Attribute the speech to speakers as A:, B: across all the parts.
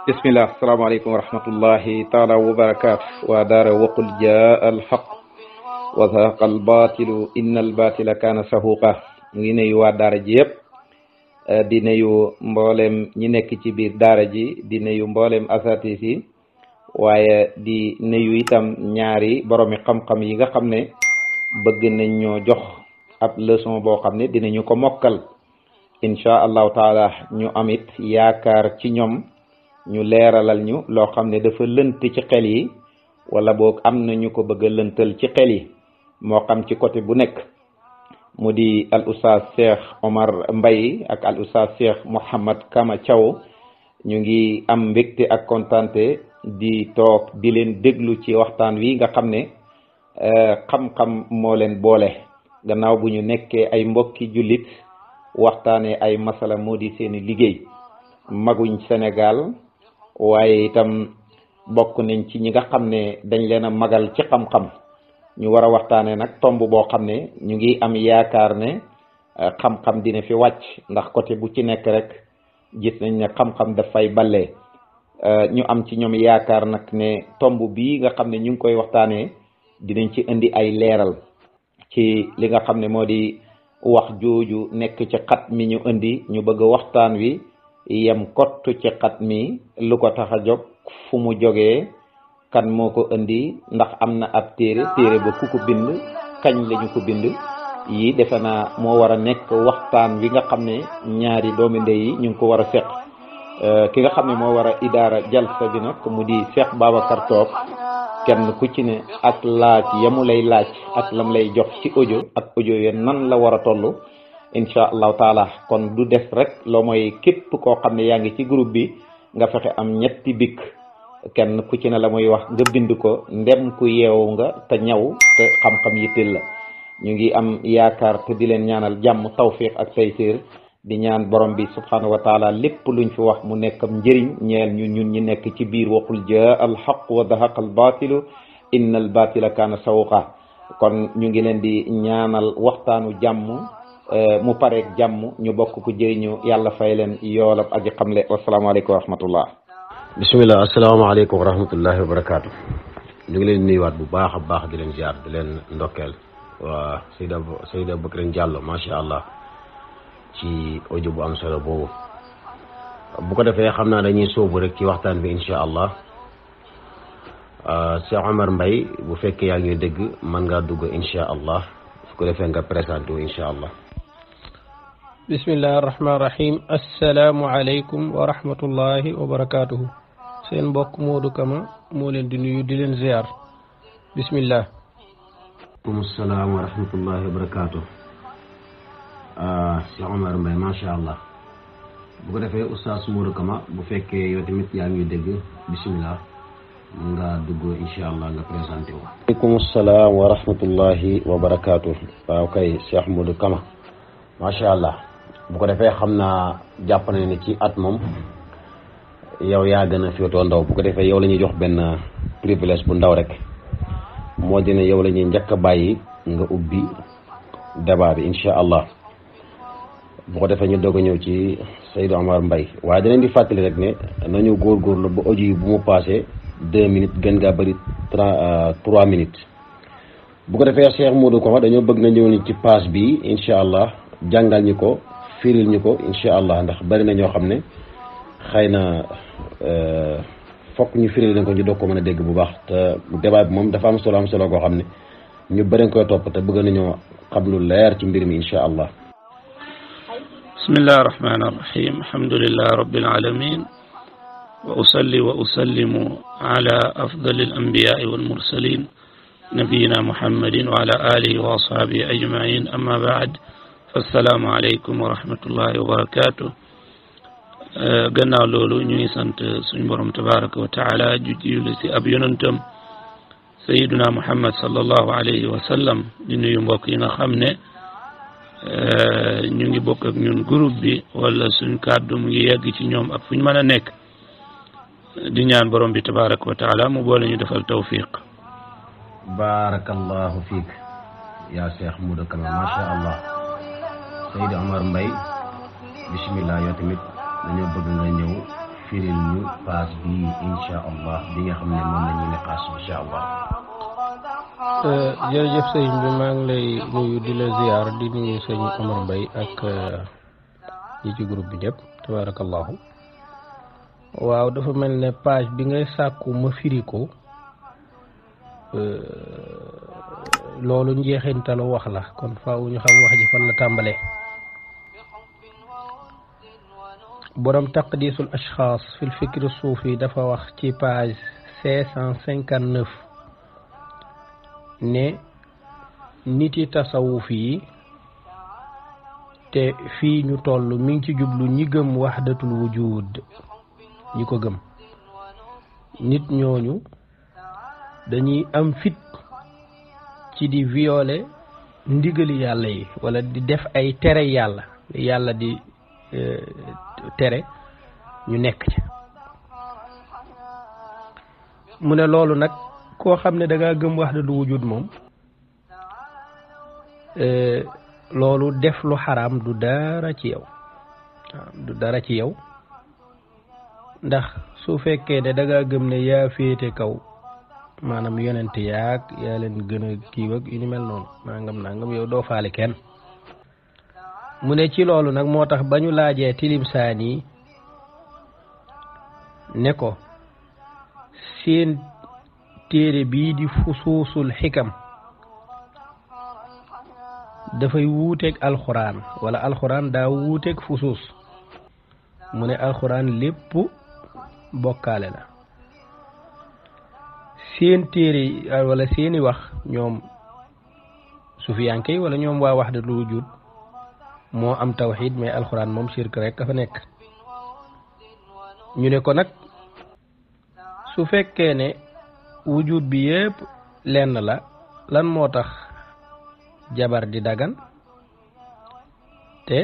A: bismillah asalaamaaleykum wa rahmatullahi taala wa barakaatu waa daara waqul jaa alxaq wa zahaqa albaatilu inna albaatila kaana sahuqa ngi nuyu waa daara ji yëpp di nuyu mboolem ñi nekk ci biir daara ji di nuyu mboolem asatis yi waaye di nuyu itam ñaari boromi xam-xam yi nga xam ne bëgg nañ ñoo jox ab leçon boo xam ne dinañu ko mokkal incha allahu taala ñu amit yaakaar ci ñoom ñu leeralal ñu loo xam ne dafa lënt ci xel yi wala boog am na ñu ko bëgg a lëntal ci xel yi moo xam ci côté bu nekk mu di al oustaz Cheikh Omar Mbaye ak al oustaz Cheikh Mouhamad Kama Thiaw ñu ngi am mbégte ak kontante di toog di leen déglu ci waxtaan wi nga xam ne xam-xam moo leen boole gannaaw bu ñu nekkee ay mbokki jullit waxtaanee ay masala moo di seeni liggéey maguñ Sénégal waaye itam bokk nañ ci ñi nga xam ne dañ leen a magal ci xam-xam ñu war a waxtaanee nag tomb boo xam ne ñu ngi am yaakaar ne xam-xam dina fi wàcc ndax côté bu ci nekk rek gis nañ ne xam-xam dafay ballee ñu am ci ñoom yaakaar nag ne tomb bii nga xam ne ñu ngi koy waxtaanee dinañ ci indi ay leeral ci li nga xam ne moo di wax jooju nekk ci xat mi ñu indi ñu bëgg waxtaan wi yem kott ci xat mi lu ko tax a jóg fu mu jógee kan moo ko indi ndax am na ab téere ba ku ko bind kañ lañu ko bind yi defe naa moo war a nekk waxtaan wi nga xam ne ñaari doomi ndey yi ñu ngi ko war a seq ki nga xam ne moo war a idaara jalsa bi nag mu di Cheikh Babacar Top kenn ku ci ne ak laaj yamu lay laaj ak lam lay jox ci audio ak audio yi nan la war a toll incha allahu taala kon du des rek loo mooy képp koo xam ne yaa ngi ci groupe bi nga fexe am ñetti bik kenn ku ci ne la muy wax nga bind ko ndem ku yeewu nga te ñaw te xam-xam yittil la ñu ngi am yaakaar te di leen ñaanal jàmm tawfiq ak taysir di ñaan borom bi subhanahu wa taala lépp luñ fi wax mu nekkam njëriñ ñeel ñun ñi nekk ci biir waqul jaa alxaq wa dahaqa albaatilu inna albaatila kaana sahuqa kon ñu ngi leen di ñaanal waxtaanu jàmm mu pareeg jàmm ñu bokk ko jëriñu yàlla fay leen yoolab aji xamle wasalaamaaleykum wa rahmatullah
B: bisimilah asalaamaaleykum wa rahmatullahi wa barakaatu ñu ngi leen nuyuwaat bu baax a baax di leen ziar di leen ndokkeel waa Seyda Bakrin Diallo macha allah ci audio bu am solo boobu bu ko defee xam naa dañuy sóobu rek ci waxtaan bi incha allah Cheikh Omar Mbaye bu fekkee yaa ngi dégg mën ngaa dugg incha allah su ko defee nga présenté wu incha allah.
C: bismillahi arrahmani rahim assalaamu aleykum wa rahmatullahi wa barakatuhu seen mbokk Modou Kama moo leen di nuyu di leen ziar bismillah.
B: waaleykum salaam wa rahmatullahi wa barakatuh Cheikh Omar Mbaye macha allah bu ko defee oustaz Modou Kama bu fekkee yow tamit yaa ngi dégg bismillah nga dugg incha allah nga présenté wu. waaleykum salaam wa rahmatullahi wa barakatuh waaw kay Cheikh Modou Kama macha allah bu ko defee xam naa jàpp nañ ne ci at moom yow yaa gën a féetoo ndaw bu ko defee yow la ñuy jox benn privilège bu ndaw rek moo dina yow la ñuy njëkk a bàyyi nga ubbi débat bi incha allah bu ko defee ñu doog a ñëw ci Seydou Omar Mbaye waaye danañ di fàttali rek ne nañu góorgóorlu ba audio yi bu mu passé 2 minutes gën ngaa bëri 3 minutes bu ko defee Cheikh Modou Kama dañoo bëgg na ñëw ni ci page bi incha allah jàngal ñu ko firil ñu ko incha allah ndax bari na ñoo xam ne xëy na fokk ñu firil leen ko ñu doog ko mën a dégg bu baax te débat bi moom dafa am solo koo xam ne ñu bëri koy topp te bëgg nañoo xam lu leer ci mbir mi incha allah.
D: bismillahi arrahmani arrahim alhamdulillahi rabbil alamin wa usalli wa usallimu ala afdali al anbiyai wal mursalin nabiyina muhammadin wa ala alihi wa ashabihi ajmain amma baad assalaamu aleykum wa rahmatullahi wa barakatuh gannaaw loolu ñu ngi sant suñu borom tabaraka wa taala julli si ab yonantam sayiduna muhammad sallallahu alayhi wa sallam di nuyu mbokk yi nga xam ne ñu ngi bokk ak ñun groupe bi wala suñ kàddu mu ngi yegg ci ñoom ak fu ñu mën a nekk di ñaan borom bi tabaraka wa taala mu boole ñu defal tawfiq
B: barakallahu fiik yaa Cheikh Modou Kama macha allah Seydou Omar Mbaye bismillah yow tamit dañoo bëgg nga ñëw firil ñu paas bi insha allah bi nga xam ne moom la ñuy niqaas insha allah.
C: jërëjëf sëriñ bi maa ngi lay nuyu di la ziar di nuyu sëñ Omar Mbaye ak ñi ci groupe bi ñëpp tabarakallahu. waaw dafa mel ne page bi ngay sàkku ma firi ko loolu njeexintalu wax la kon faaw ñu xam wax ji fan la tàmbalee. borom taqdisul ashxaas fil fikri suufi dafa wax ci page 559 ne niti tasawuf yi te fii ñu toll mi ngi ci jublu ñi gëm waxdatul wujud ñi ko gëm nit ñooñu dañuy am fit ci di violer ndigali yàlla yi wala di def ay tere yàlla di tere ñu nekk ci mu ne loolu nag koo xam ne da ngaa gëm wahdatul wujud moom loolu def lu xaraam du dara ci yow du dara ci yow ndax su fekkee ne da ngaa gëm ne yaa féete kaw maanaam yonent yaag yaa leen gën a kii ak yu ni mel noonu nangam yow doo faale kenn. mu ne ci loolu nag moo tax ba ñu laajee Tilimsaani ne ko seen téere bii di fusuusul xikam dafay wuuteeg alxuraan wala alxuraan daa wuuteeg fusuus mu ne alxuraan lépp bokkaale la seen téere wala seeni wax ñoom sufiyanke yi wala ñoom waa wahdatul wujud moo am tawxiid mais alxuraan moom shirk rek ka fa nekk. ñu ne ko nag su fekkee ne wujud bi yépp lenn la lan moo tax jabar di dagan te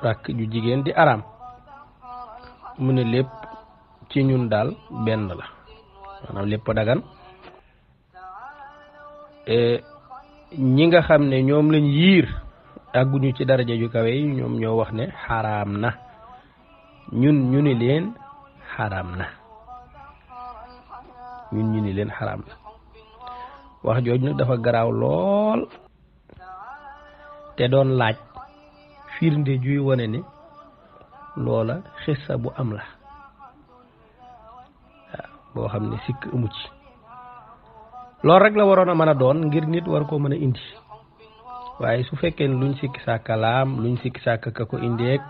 C: rakk ju jigéen di araam mu ne lépp ci ñun daal benn la maanaam lépp dagan ñi nga xam ne ñoom lañ yiir àgguñu ci daraja yu kawe yi ñoom ñoo wax ne xaraam na ñun ñu ni leen xaraam na ñun ñu ni leen xaraam na wax jooj nag dafa garaaw lool te doon laaj firnde juy wane ne loola xissa bu am la waaw boo xam ne sikk amu ci loolu rek la waroon a mën a doon ngir nit war koo mën a indi waaye su fekkee ne luñ sikki sàkka laam luñ sikki sàkka ka ko indeeg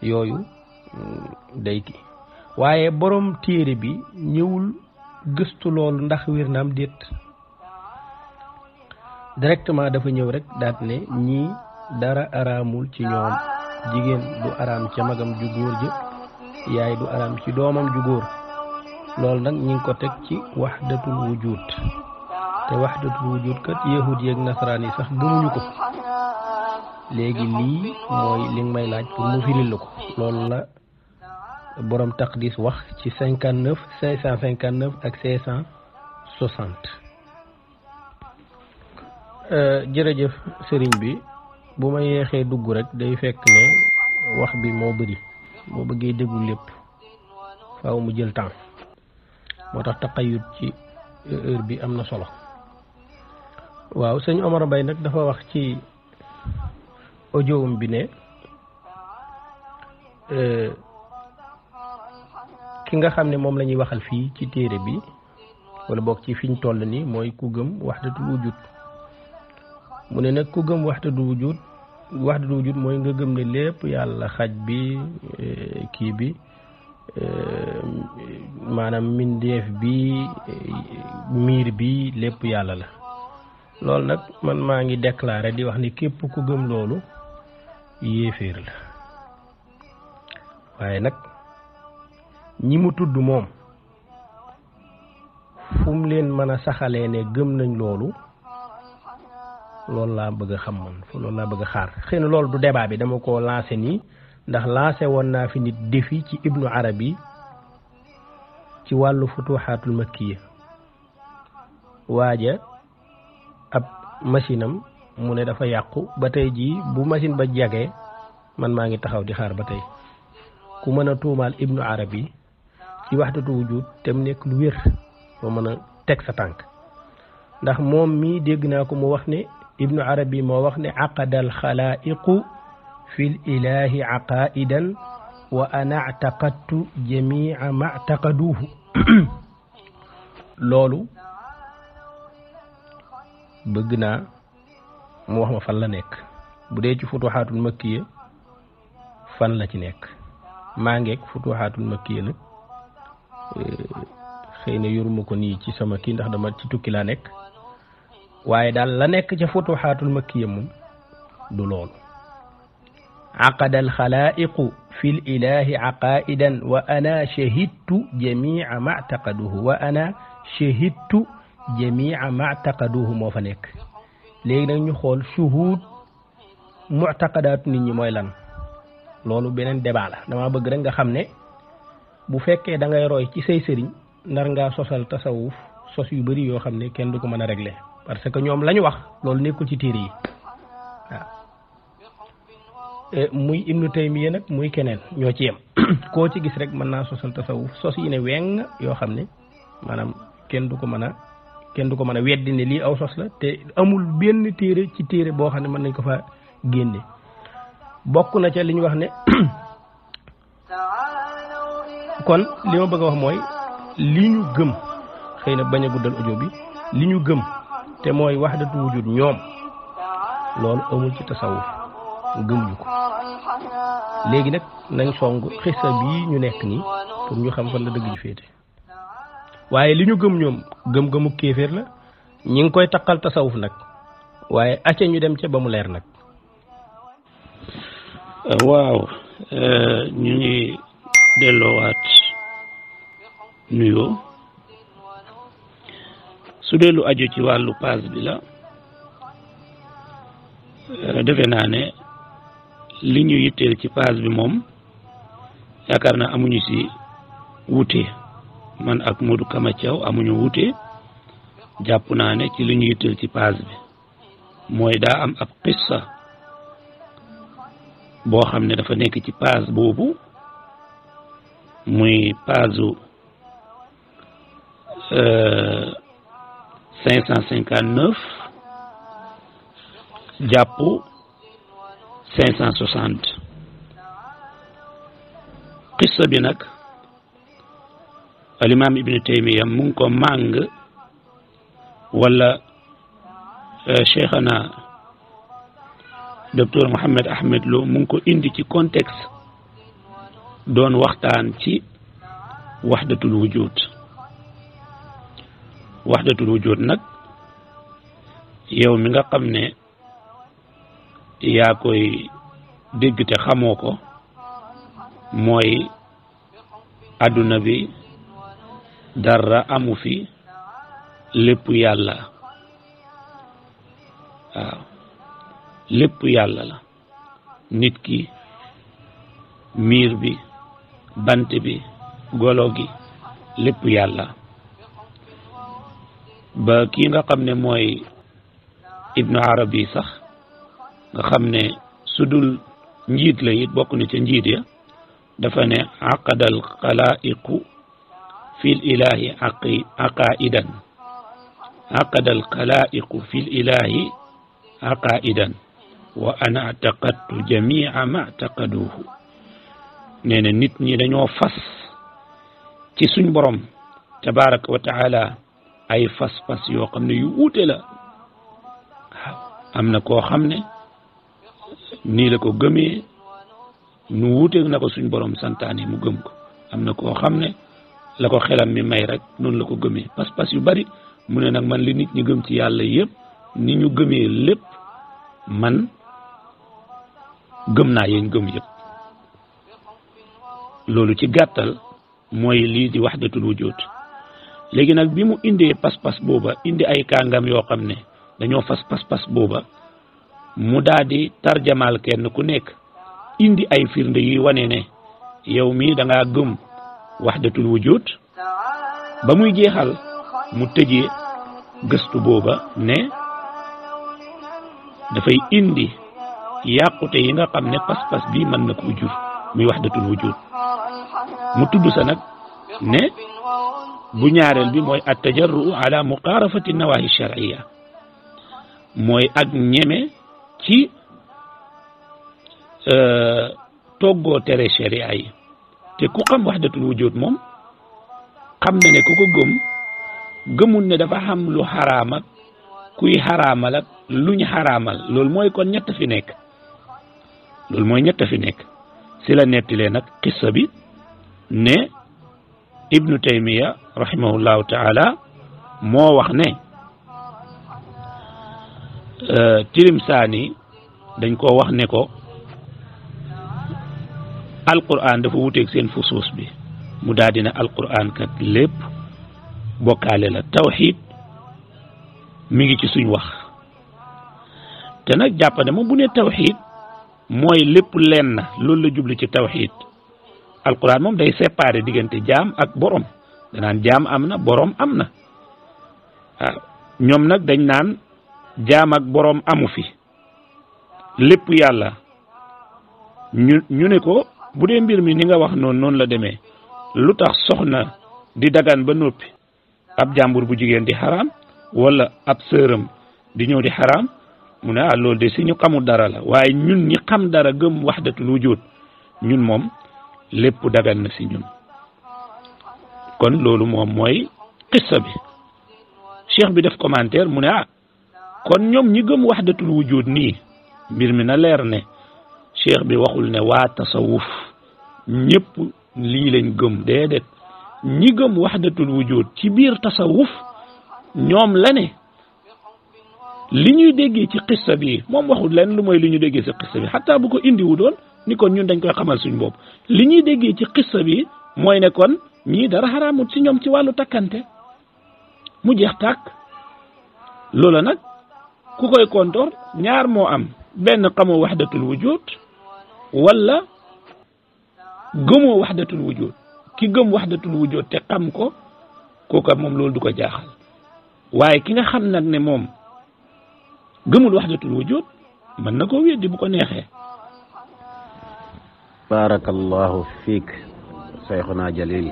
C: yooyu day ki waaye borom téere bi ñëwul gëstu loolu ndax wér na am déet directement dafa ñëw rek daat ne ñii dara araamul ci ñoom jigéen du araam ca magam ju góor ji yaay du araam ci doomam ju góor loolu nag ñi ngi ko teg ci wahdatul wujud te wahdatul wujud kat yahud yeeg nasaraan yi sax gëmuñu ko léegi lii mooy li nga may laaj pour mu firil la ko loolu la borom taqdis wax ci 559 ak 560. jërëjëf sëriñ bi bu ma yeexee dugg rek day fekk ne wax bi moo bëri boo bëggee déglu lépp faaw mu jël temps moo tax taqayut ci heure bi am na solo. waaw sëñ Omar Mbaye nag dafa wax ci audio bi ne ki nga xam ne moom la ñuy waxal fii ci téere bi wala boog ci fiñ toll nii mooy ku gëm wahdatul wujud mu ne nag ku gëm wahdatul wujud mooy nga gëm ne lépp yàlla xaj bi kii bi maanaam mindeef bi miir bi lépp yàlla la. loolu nag man maa ngi déclaré di wax ni képp ku gëm loolu yéeféer la waaye nag ñi mu tudd moom fu mu leen mën a saxalee ne gëm nañ loolu laa bëgg a xam man loolu laa bëgg a xaar xëy na loolu du débat bi dama ko lancé nii ndax lancé woon naa fi nit défi ci Ibnu Arabi ci wàllu futuxaatul makkiya waaja ab machine am mu ne dafa yàqu ba tey jii bu machine ba jagee man maa ngi taxaw di xaar ba tey ku mën a tuumaal ibnu arabi ci wahdatu wujud te mu nekk lu wér loo mën a teg sa tànk ndax moom mii dégg naa ko mu wax ne ibnu arabi moo wax ne aqada al xalaiqu fi l ilahi aqaidan wa ana ataqadtu jamia ma taqaduhu loolu bëgg naa mu wax ma fan la nekk bu dee ci futuxaatul makkiya fan la ci nekk maa ngeeg futuxaatul makkiya nag xëy na yoruma ko nii ci sama kii ndax dama ci tukki laa nekk waaye daal la nekk ca futuxaatul makkiya moom du loolu aqada al xalaiqu fi l ilahi aqaidan wa ana shahidtu jamia ma taqaduhu wa ana shahidtu jamia ma taqaduhu moo fa nekk léegi nag ñu xool shuhud mu'taqadaatu nit ñi mooy lan loolu beneen débat la dama bëgg rek nga xam ne bu fekkee da ngay roy ci say sëriñ nar ngaa sosal tasawuf sos yu bari yoo xam ne kenn du ko mën a régler parce que ñoom la ñu wax loolu nekkul ci téere yi waaw muy ibnu taymiya nag muy keneen ñoo ci yem koo ci gis rek mën naa sosal tasawuf sos yi ne weng yoo xam ne maanaam kenn du ko mën a weddi ne lii aw sos la te amul benn téere ci téere boo xam ne mën nañ ko fa génne bokk na ca li ñu wax ne kon li ma bëgg a wax mooy li ñu gëm xëy na bañ a guddal audio bi li ñu gëm te mooy wahdatu wujud ñoom loolu amul ci tasawuf gëmuñu ko léegi nag nañ song xissa bii ñu nekk nii pour ñu xam fan la dëgg ji féete waaye li ñu gëm ñoom gëm-gëmu kéeféer la ñi ngi koy taqal tasawuf nag waaye acca ñu dem ca ba mu leer nag
D: waaw ñu ngi delloowaat nuyoo su dee lu aju ci wàllu paas bi la defe naa ne li ñu yitteel ci paas bi moom yaakaar naa amuñu si wuute man ak Modou Kama Thiaw amuñu wuute jàpp naa ne ci li ñu yitteel ci paas bi mooy daa am ab qissa boo xam ne dafa nekk ci paas boobu muy paasu 559 jàpp 560 qissa bi nag al-imam ibn Taymiya mu ngi ko màng wala cheikhana docteur Mohamed Ahmed Lo mu ngi ko indi ci contexte doon waxtaan ci wahdatul wujud nag yow mi nga xam ne yaa koy dégg te xamoo ko mooy adduna bi dara amu fi lépp yàlla waaw lépp yàlla la nit ki miir bi bant bi golo gi lépp yàlla ba kii nga xam ne mooy ibnu arabi sax nga xam ne sudul njiit la it bokk na ca njiit ya dafa ne aqadal xalaiqu fil ilahi aqaidan aqadal xalaiqu fil ilahi aqaidan wa ana ataqadtu jamia ma taqaduhu nee na nit ñi dañoo fas ci suñ borom tabaraka wa taala ay fas yoo xam ne yu wuute la waaw am na koo xam ne nii la ko gëmee nu wuuteeg na ko suñ borom santaane mu gëm ko am na koo xam ne la ko xelam mi may rek noonu la ko gëmee pas yu bari mu ne nag man li nit ñi gëm ci yàlla yëpp ni ñu gëmee lépp man gëm naa yéen gëm yëpp loolu ci gàttal mooy lii di wahdatul wujud léegi nag bi mu indee pas booba indi ay kàngam yoo xam ne dañoo fas pas booba mu daal di tarjamaal kenn ku nekk indi ay firnde yi wane ne yow mii da ngaa gëm wahdatul wujud ba muy jeexal mu tëjee gëstu booba ne dafay indi yàqute yi nga xam ne pas bi mën na ko jur muy wahdatul wujud mu tudd sa nag ne bu ñaareel bi mooy at tajarru ala muqarafati nawahi shar'iyya mooy ak ñeme ci toggoo tere sharia yi te ku xam wahdatul wujud moom xam na ne ku ko gëmul ne dafa xam lu xaraam ak kuy xaraamal ak luñ xaraamal loolu mooy kon ñett fi nekk si la nettilee nag qissa bi ne ibnu taymiya rahimahullahu taala moo wax ne Tilimsaani dañ ko wax ne ko alquran dafa wuteeg seen fusuus bi mu daal dina alquran kat lépp bokkaale la tawxid mi ngi ci suñ wax te nag jàppane moom bu ne tawxid mooy lépp lenn na loolu la jublu ci tawxid alquran moom day séparé diggante jaam ak borom danaan jaam am na borom am na waaw ñoom nag dañ naan jaam ak borom amu fi lépp yàlla ñu ne ko bu dee mbir mi ni nga wax noonu la demee lu tax soxna di dagan ba noppi ab jàmbur bu jigéen di xaraam wala ab sëram di ñëw di xaraam mu ne loolu de si ñu xamul dara la waaye ñun ñi xam dara gëm wahdatul wujud ñun moom lépp dagan na si ñun kon loolu moom mooy qissa bi cheikh bi def commentaire mu ne kon ñoom ñi gëm wahdatul wujud nii mbir mi na leer ne cheikh bi waxul ne waa tasawuf ñëpp lii lañ gëm déedéet ñi gëm wahdatul wujud ci biir tasawuf ñoom la ne li ñuy déggee ci qissa bi moom waxul leen lu mooy li ñu déggee ci qissa bi xataa bu ko indiwu doon ni kon ñun dañ koy xamal suñ bopp li ñuy déggee ci qissa bi mooy ne kon ñii dara xaraamut ci ñoom ci wàllu takkante mu jeex tàkk loola nag ku koy kontor ñaar moo am benn xamoo wahdatul wujud wala gëmoo wahdatul wujud ki gëm wahdatul wujud te xam ko kooka moom loolu du ko jaaxal waaye ki nga xam nag ne moom gëmul wahdatul wujud mën na koo weddi bu ko neexee.
B: barakallahu fiik Seyxuna Jalil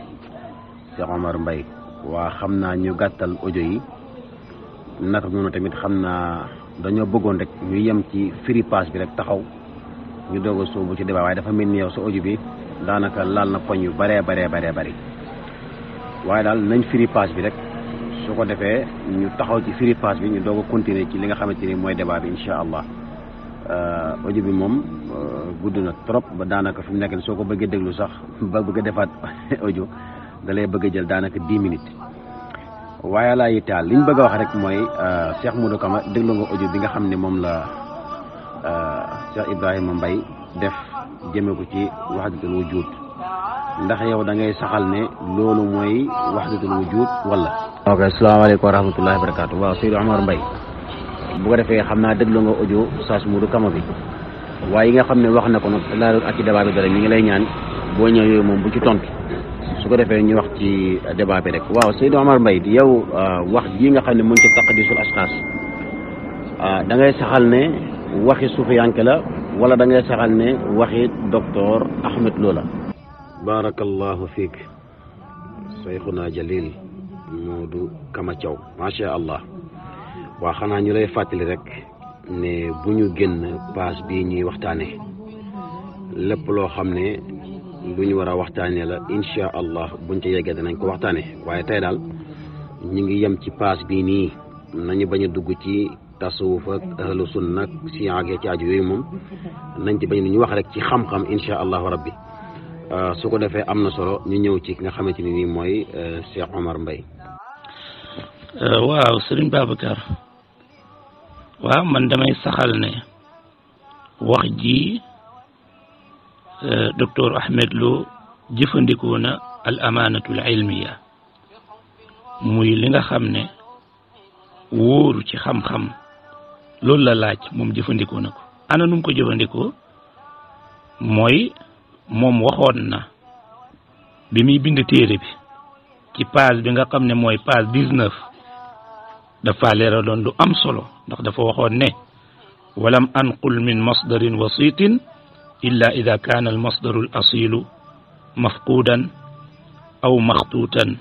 B: Cheikh Omar Mbaye waa xam naa ñu gàttal audio yi naka noonu tamit xam naa dañoo bëggoon rek ñu yem ci firi page bi rek taxaw ñu doog a sóobu ci débat waaye dafa mel ni yow sa audio bi daanaka laal na poñ yu baree bari waaye daal nañ firi page bi rek su ko defee ñu taxaw ci firi page bi ñu doog a continuer ci li nga xamante ni mooy débat bi incha allah audio bi moom gudd na trop ba daanaka fi mu nekk soo ko bëggee déglu sax ba bëgg a defaat audio da lay bëgg a jël daanaka 10 minutes waaye laa yitaal liñ bëgg a wax rek mooy Cheikh Modou Kama déglu nga audio bi nga xam ne moom la Cheikh Ibrahima Mbaye def jëme ko ci wahdatul wujud ndax yow da ngay saxal ne loolu mooy wahdatul wujud wala. ok asalaamaaleykum wa rahmatullahi wa barakatu waaw Seydou Omar Mbaye bu ko defee xam naa déglu nga audio Cheikh Modou Kama bi waaye yi nga xam ne wax na ko nag laa doon ak ci débat bi dara ñu ngi lay ñaan boo ñëw yooyu moom bu ci tontu su ko defee ñu wax ci débat bi rek waaw Seydou Omar Mbaye di yow wax ji nga xam ne mu ngi ci taqdisul asxaas da ngay saxal ne waxi suufiyanke la wala da ngay saxal ne waxi docteur Ahmed Lo la. barakallahu fiik Seyxuna Jalil Modou Kama Thiaw macha allah waa xanaa ñu lay fàttali rek ne bu ñu génn page bii ñuy waxtaane lépp loo xam ne lu ñu war a waxtaanee la incha allah buñ ci yeggee danañ ko waxtaane waaye tey daal ñu ngi yem ci page bii nii nañu bañ a dugg ci tasawuf ak ahlu sunna ak si àggee ci aju yooyu moom nañ ci bañ ñu wax rek ci xam-xam incha allahu rabbi su ko defee am na solo ñu ñëw ci ki nga xamante ni nii mooy Cheikh Omar Mbaye.
D: waaw Serigne Babacar waaw man damay saxal ne wax ji docteur Ahmed Lo jëfandikoo na al amaanatul ilmiya muy li nga xam ne wóoru ci xam-xam loolu la laaj moom jëfandikoo na ko ana num ko jëfandikoo mooy moom waxoon na bi muy bind téere bi ci page bi nga xam ne mooy page 19 dafa leeraloon lu am solo ndax dafa waxoon ne walam anqul min masdarin wasitin illa ida kaana al masdaru al asilu mafqudan aw maxtuutan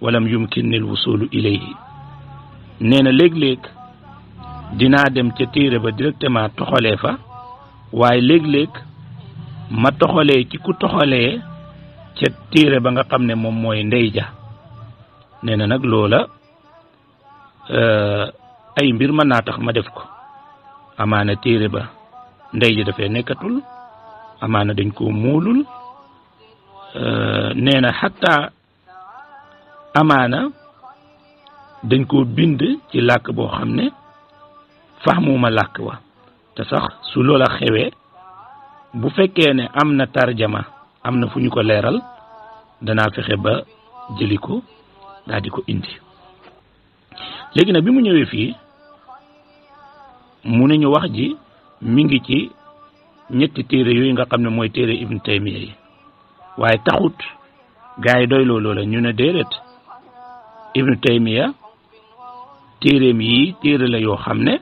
D: walam yumkin al wusulu ilayhi nee na léeg-léeg dinaa dem ca téere ba directement toxalee fa waaye léeg-léeg ma toxalee ci ku toxalee ca téere ba nga xam ne moom mooy ndey ja nee na nag loola ay mbir mën naa tax ma def ko amaana téere ba ndey ja dafay nekkatul amaana dañ koo muulul nee na xataa amaana dañ koo bind ci làkk boo xam ne fahmuma làkk wa te sax su loola xewee bu fekkee ne am na tarjama am na fu ñu ko leeral danaa fexe ba jëli ko daal di ko indi léegi nag bi mu ñëwee fii mu ne ñu wax ji mi ngi ci ñetti téere yooyu nga xam ne mooy téere Ibn Taymiya yi waaye taxut gaa yi doy loolu la ñu ne déedéet Ibn Taymiya téereem yi téere la yoo xam ne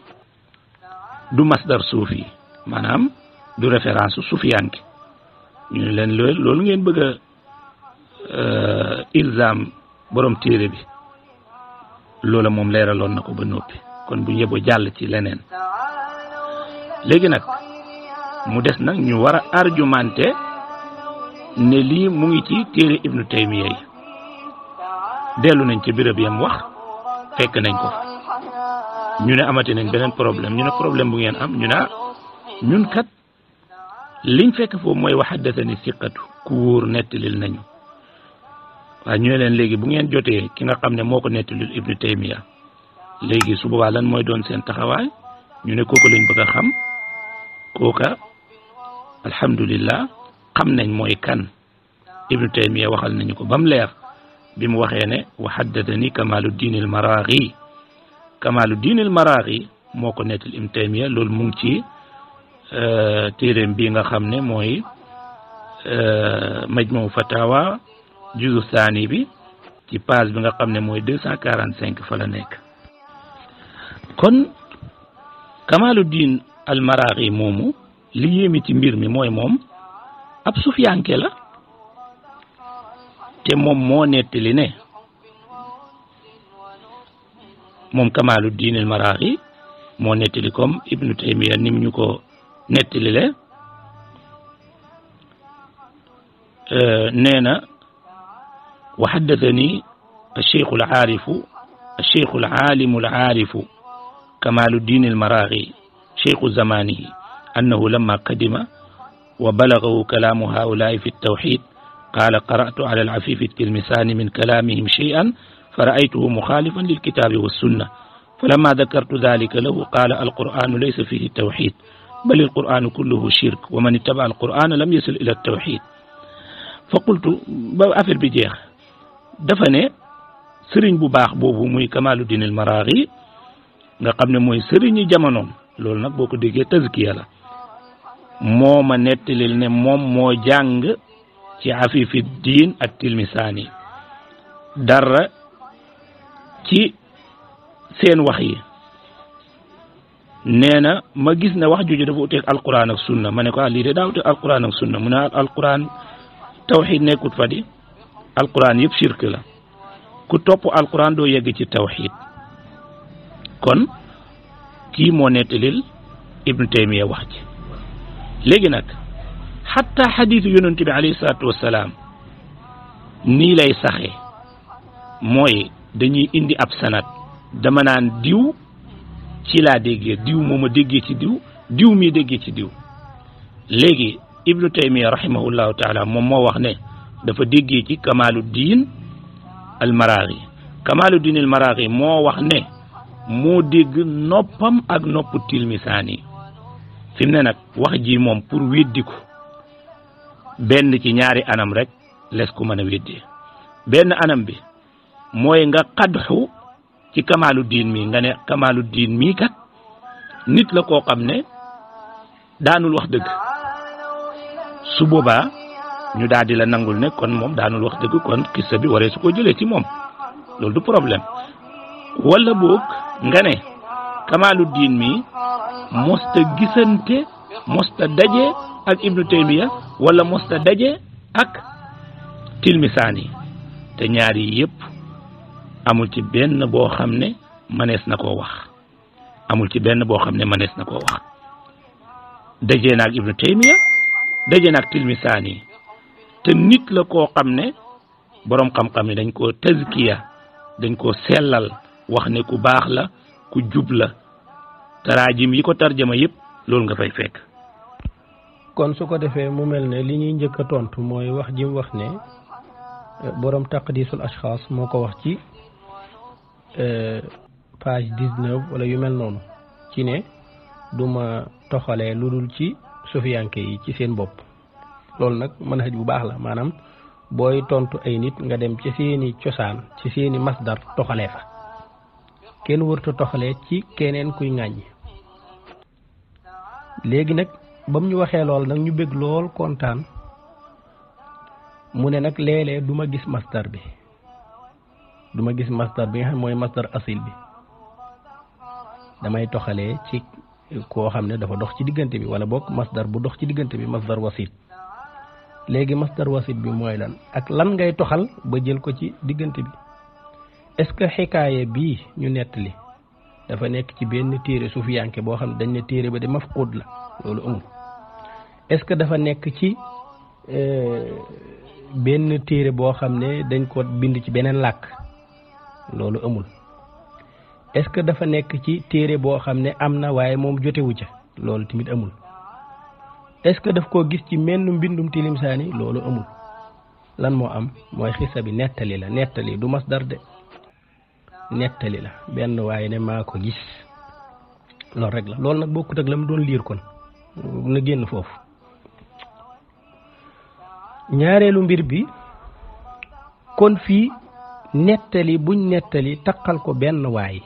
D: du masdar suufi maanaam du référence suufiyanke ñu ne leen loolu ngeen bëgg a ilzam borom téere bi loola moom leeraloon na ko ba noppi kon bu ñëbo jàll ci leneen léegi nag mu des nag ñu war a argumenté ne lii mu ngi ci téere Ibnu Taymiya yi dellu nañ ci béréb yam wax fekk nañ ko ñu ne amati nañ beneen problème ñu ne problème bu ngeen am ñu ne ñun kat liñ fekk foofu mooy wa haddathani siqatu ku wóor nettalil nañu waaye ñu ne leen léegi bu ngeen jotee ki nga xam ne moo ko nettalil Ibnu Taymiya léegi su boobaa lan mooy doon seen taxawaay ñu ne kooku lañ bëgg a xam kooka alhamdulillah xam nañ mooy kan Ibnu Taymiya waxal nañu ko ba mu leer bi mu waxee ne wa haddathani Kamaluddin al-Maraghi Kamaluddin al-Maraghi moo ko nettal Ibnu Taymiya loolu mu ngi ci téeréem bii nga xam ne mooy Majmu Fatawa juzu saani bi ci page bi nga xam ne mooy 245 fa la nekk kon Kamaluddin al-Maraghi moomu li yéemi ci mbir mi mooy moom ab sufiyanke la te moom moo nettali ne moom Kamaluddin al-Maraghi moo nettali comme Ibnu Taymiya nim ñu ko nettali le nee na wa haddathani الشيخ العالم العارف كمال الدين المراغي شيخ زمانه أنه لما قدم وبلغه كلام هؤلاء في التوحيد قال قرأت على العفيف التلمساني من كلامهم شيئا فرأيته مخالفا للكتاب والسنة فلما ذكرت ذلك له قال القرآن ليس فيه التوحيد بل القرآن كله شرك ومن اتبع القرآن لم يصل إلى التوحيد فقلت بأفر بجيخ دفني سرين بباخ بوبو موي كمال الدين المراغي nga xamne moy serigne jamono lol nak boko déggé tazkiya la moma netalil ne mom mo jang ci afifi din at tilmisani dara ci seen wax yi neena ma gis ne wax joju dafa utek alquran ak sunna mané ko li de da utek alquran ak sunna muna alquran tawhid nekut fadi alquran yeb shirk la ku top alquran do yegg ci tawhid kon kii moo nettalil Ibnu Taymiya wax ci léegi nag xatta xadiisu yonent bi alayhi salaatu wassalaam nii lay saxee mooy dañuy indi ab sanad dama naan diw ci laa déggee diw moo ma déggee ci diw diw mi déggee ci diw léegi Ibnu Taymiya rahimahullahu taala moom moo wax ne dafa déggee ci Kamaluddin al-Maraghi Kamaluddin al-Maraghi moo wax ne moo dégg noppam ak nopp tilmisaani fi mu ne nag wax ji moom pour weddi ko benn ci ñaari anam rek les ko mën a weddee benn anam bi mooy nga xadxu ci Kamaluddin mi nga ne Kamaluddin mi kat nit la koo xam ne daanul wax dëgg su boobaa ñu daal di la nangul ne kon moom daanul wax dëgg kon kissa bi waree su ko jëlee ci moom loolu du problème wala boog nga ne Kamaluddin mi mosta gisante mosta daje ak Ibnu Taymiya wala mosta daje ak Tilmisaani te ñaar yi yëpp amul ci benn boo xam ne mënees na koo wax amul ci benn boo xam ne mënees na koo wax dajee naag Ibnu Taymiya dajee naag Tilmisaani te nit la koo xam ne boroom xam-xam yi dañ koo tazkiya dañ koo sellal wax ne ku baax la ku jub la taraajim yi ko tarjama yëpp loolu nga fay fekk.
C: kon su ko defee mu mel ne li ñuy njëkk a tontu mooy wax ji mu wax ne borom taqdisul ashxaas moo ko wax ci page 19 wala yu mel noonu ci ne duma toxalee lu dul ci sufiyanke yi ci seen bopp loolu nag manhaj bu baax la maanaam booy tontu ay nit nga dem ci seeni cosaan ci seeni masdar toxalee fa kenn wërta toxalee ci keneen kuy ŋàññi léegi nag ba mu ñu waxee lool nag ñu bëgg lool kontaan mu ne nag léeg-léeg du ma gis masdar bi nga xam mooy masdar asil bi damay toxalee ci koo xam ne dafa dox ci diggante bi wala boog masdar bu dox ci diggante bi masdar wasit léegi masdar wasit bi mooy lan ak lan ngay toxal ba jël ko ci diggante bi est-ce que xikaaye bii ñu nettali dafa nekk ci benn téere sufiyanke boo xam ne dañ ne téere ba de mafqud la loolu amul est-ce que dafa nekk ci benn téere boo xam ne dañ ko bind ci beneen làkk loolu amul est-ce que dafa nekk ci téere boo xam ne am na waaye moom jotewu ca loolu tamit amul est-ce que daf koo gis ci menn mbindum Tilimsaani loolu amul lan moo am mooy xisa bi nettali du masdar de nettali la benn waaye ne maa ko gis loolu rek la loolu nag bokkut ak la mu doon liir kon na génn foofu ñaareelu mbir bi kon fii nettali buñ nettali taqal ko benn waay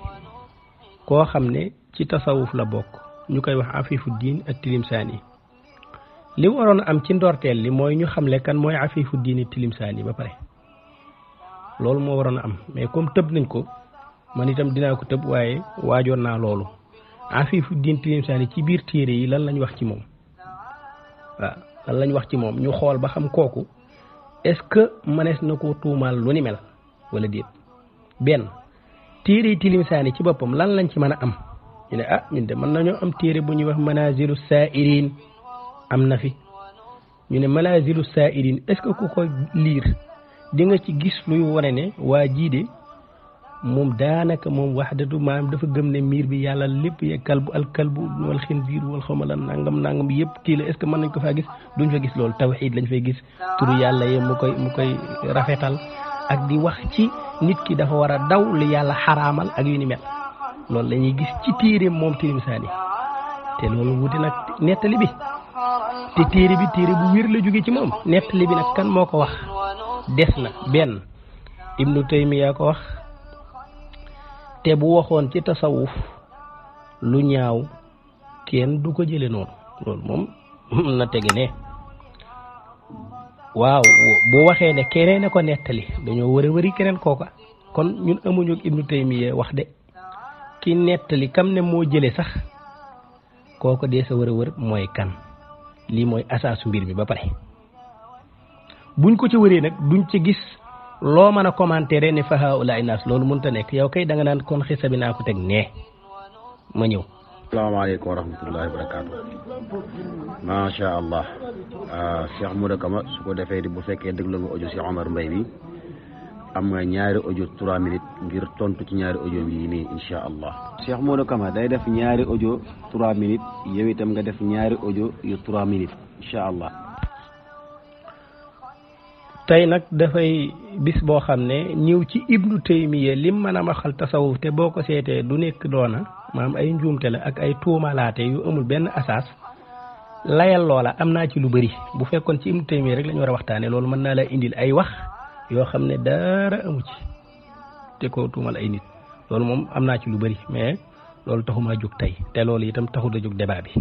C: koo xam ne ci tasawuf la bokk ñu koy wax Afifu Diin ak Tilimsaani li waroon a am ci ndorteel li mooy ñu xamle kan mooy Afifu Diin Tilimsaani ba pare loolu moo waroon a am mais comme tëb nañ ko man itam dinaa ko tëb waaye waajoon naa loolu Afifu Diin Tilimsaani ci biir téere yi lan lañ wax ci moom waaw lan lañ wax ci moom ñu xool ba xam kooku est-ce que mënees na ko tuumaal lu ni mel wala déet benn téere yi Tilimsaani ci boppam lan lañ ci mën a am ñu ne ñun de mën nañoo am téere bu ñuy wax Manaazilu Saa'iriin am na fi ñu ne Manaazilu Saa'iriin est-ce que ku ko liir di nga ci gis luy wane ne waa jii de moom daanaka moom wahdatu maam dafa gëm ne miir bi yàlla lépp ye kalbu alkalbu wal xinziir wal xawma lan nangam yëpp kii la est-ce que mën nañ ko faa gis duñ fa gis loolu tawxiid lañ fay gis turu yàlla ye mu koy rafetal ak di wax ci nit ki dafa war a daw li yàlla xaraamal ak yu ni mel loolu la ñuy gis ci téere moom Tilimsaani te loolu wuti nag nettali bi te téere bu wér la jóge ci moom nettali bi nag kan moo ko wax des na benn Ibnu Taymiya ko wax te bu waxoon ci tasawuf lu ñaaw kenn du ko jële noonu loolu moom na tege ne waaw bu waxee ne keneen a ko nettali dañoo war a wëri keneen kooka kon ñun amuñu Ibnu Taymiya wax de ki nettali kam ne moo jële sax kooko dee sa war a wër mooy kan lii mooy asaasu mbir mi ba pare buñ ko ci wëree nag duñ ci gis loo mën a commenter ne fa haula inaas loolu mënut a nekk yow kay da nga naan kon xisa bi naa ko teg nee ma ñëw.
B: asalaamaaleykum wa rahmatullahi wa barakaatu. macha allah Cheikh Modou Kama su ko defee bu fekkee déglu nga audio si Omar Mbaye bi am nga ñaari audio 3 minutes ngir tontu ci ñaari audio yi nii incha allah. Cheikh Modou Kama day def ñaari audio 3 minutes yow itam nga def ñaari audio yu 3 minutes incha allah.
C: tey nag dafay bis boo xam ne ñëw ci Ibnu Taymiya lim mën a waxal tasawuf te boo ko seetee du nekk doona maanaam ay njuumte la ak ay tuumalaate yu amul benn asaas layal loola am naa ci lu bëri bu fekkoon ci Ibnu Taymiya rek la ñu war a waxtaane loolu mën naa la indil ay wax yoo xam ne dara amu ci te ko tuumal ay nit loolu moom am naa ci lu bëri mais loolu taxumaa jóg tey te loolu itam taxut a jóg débat bi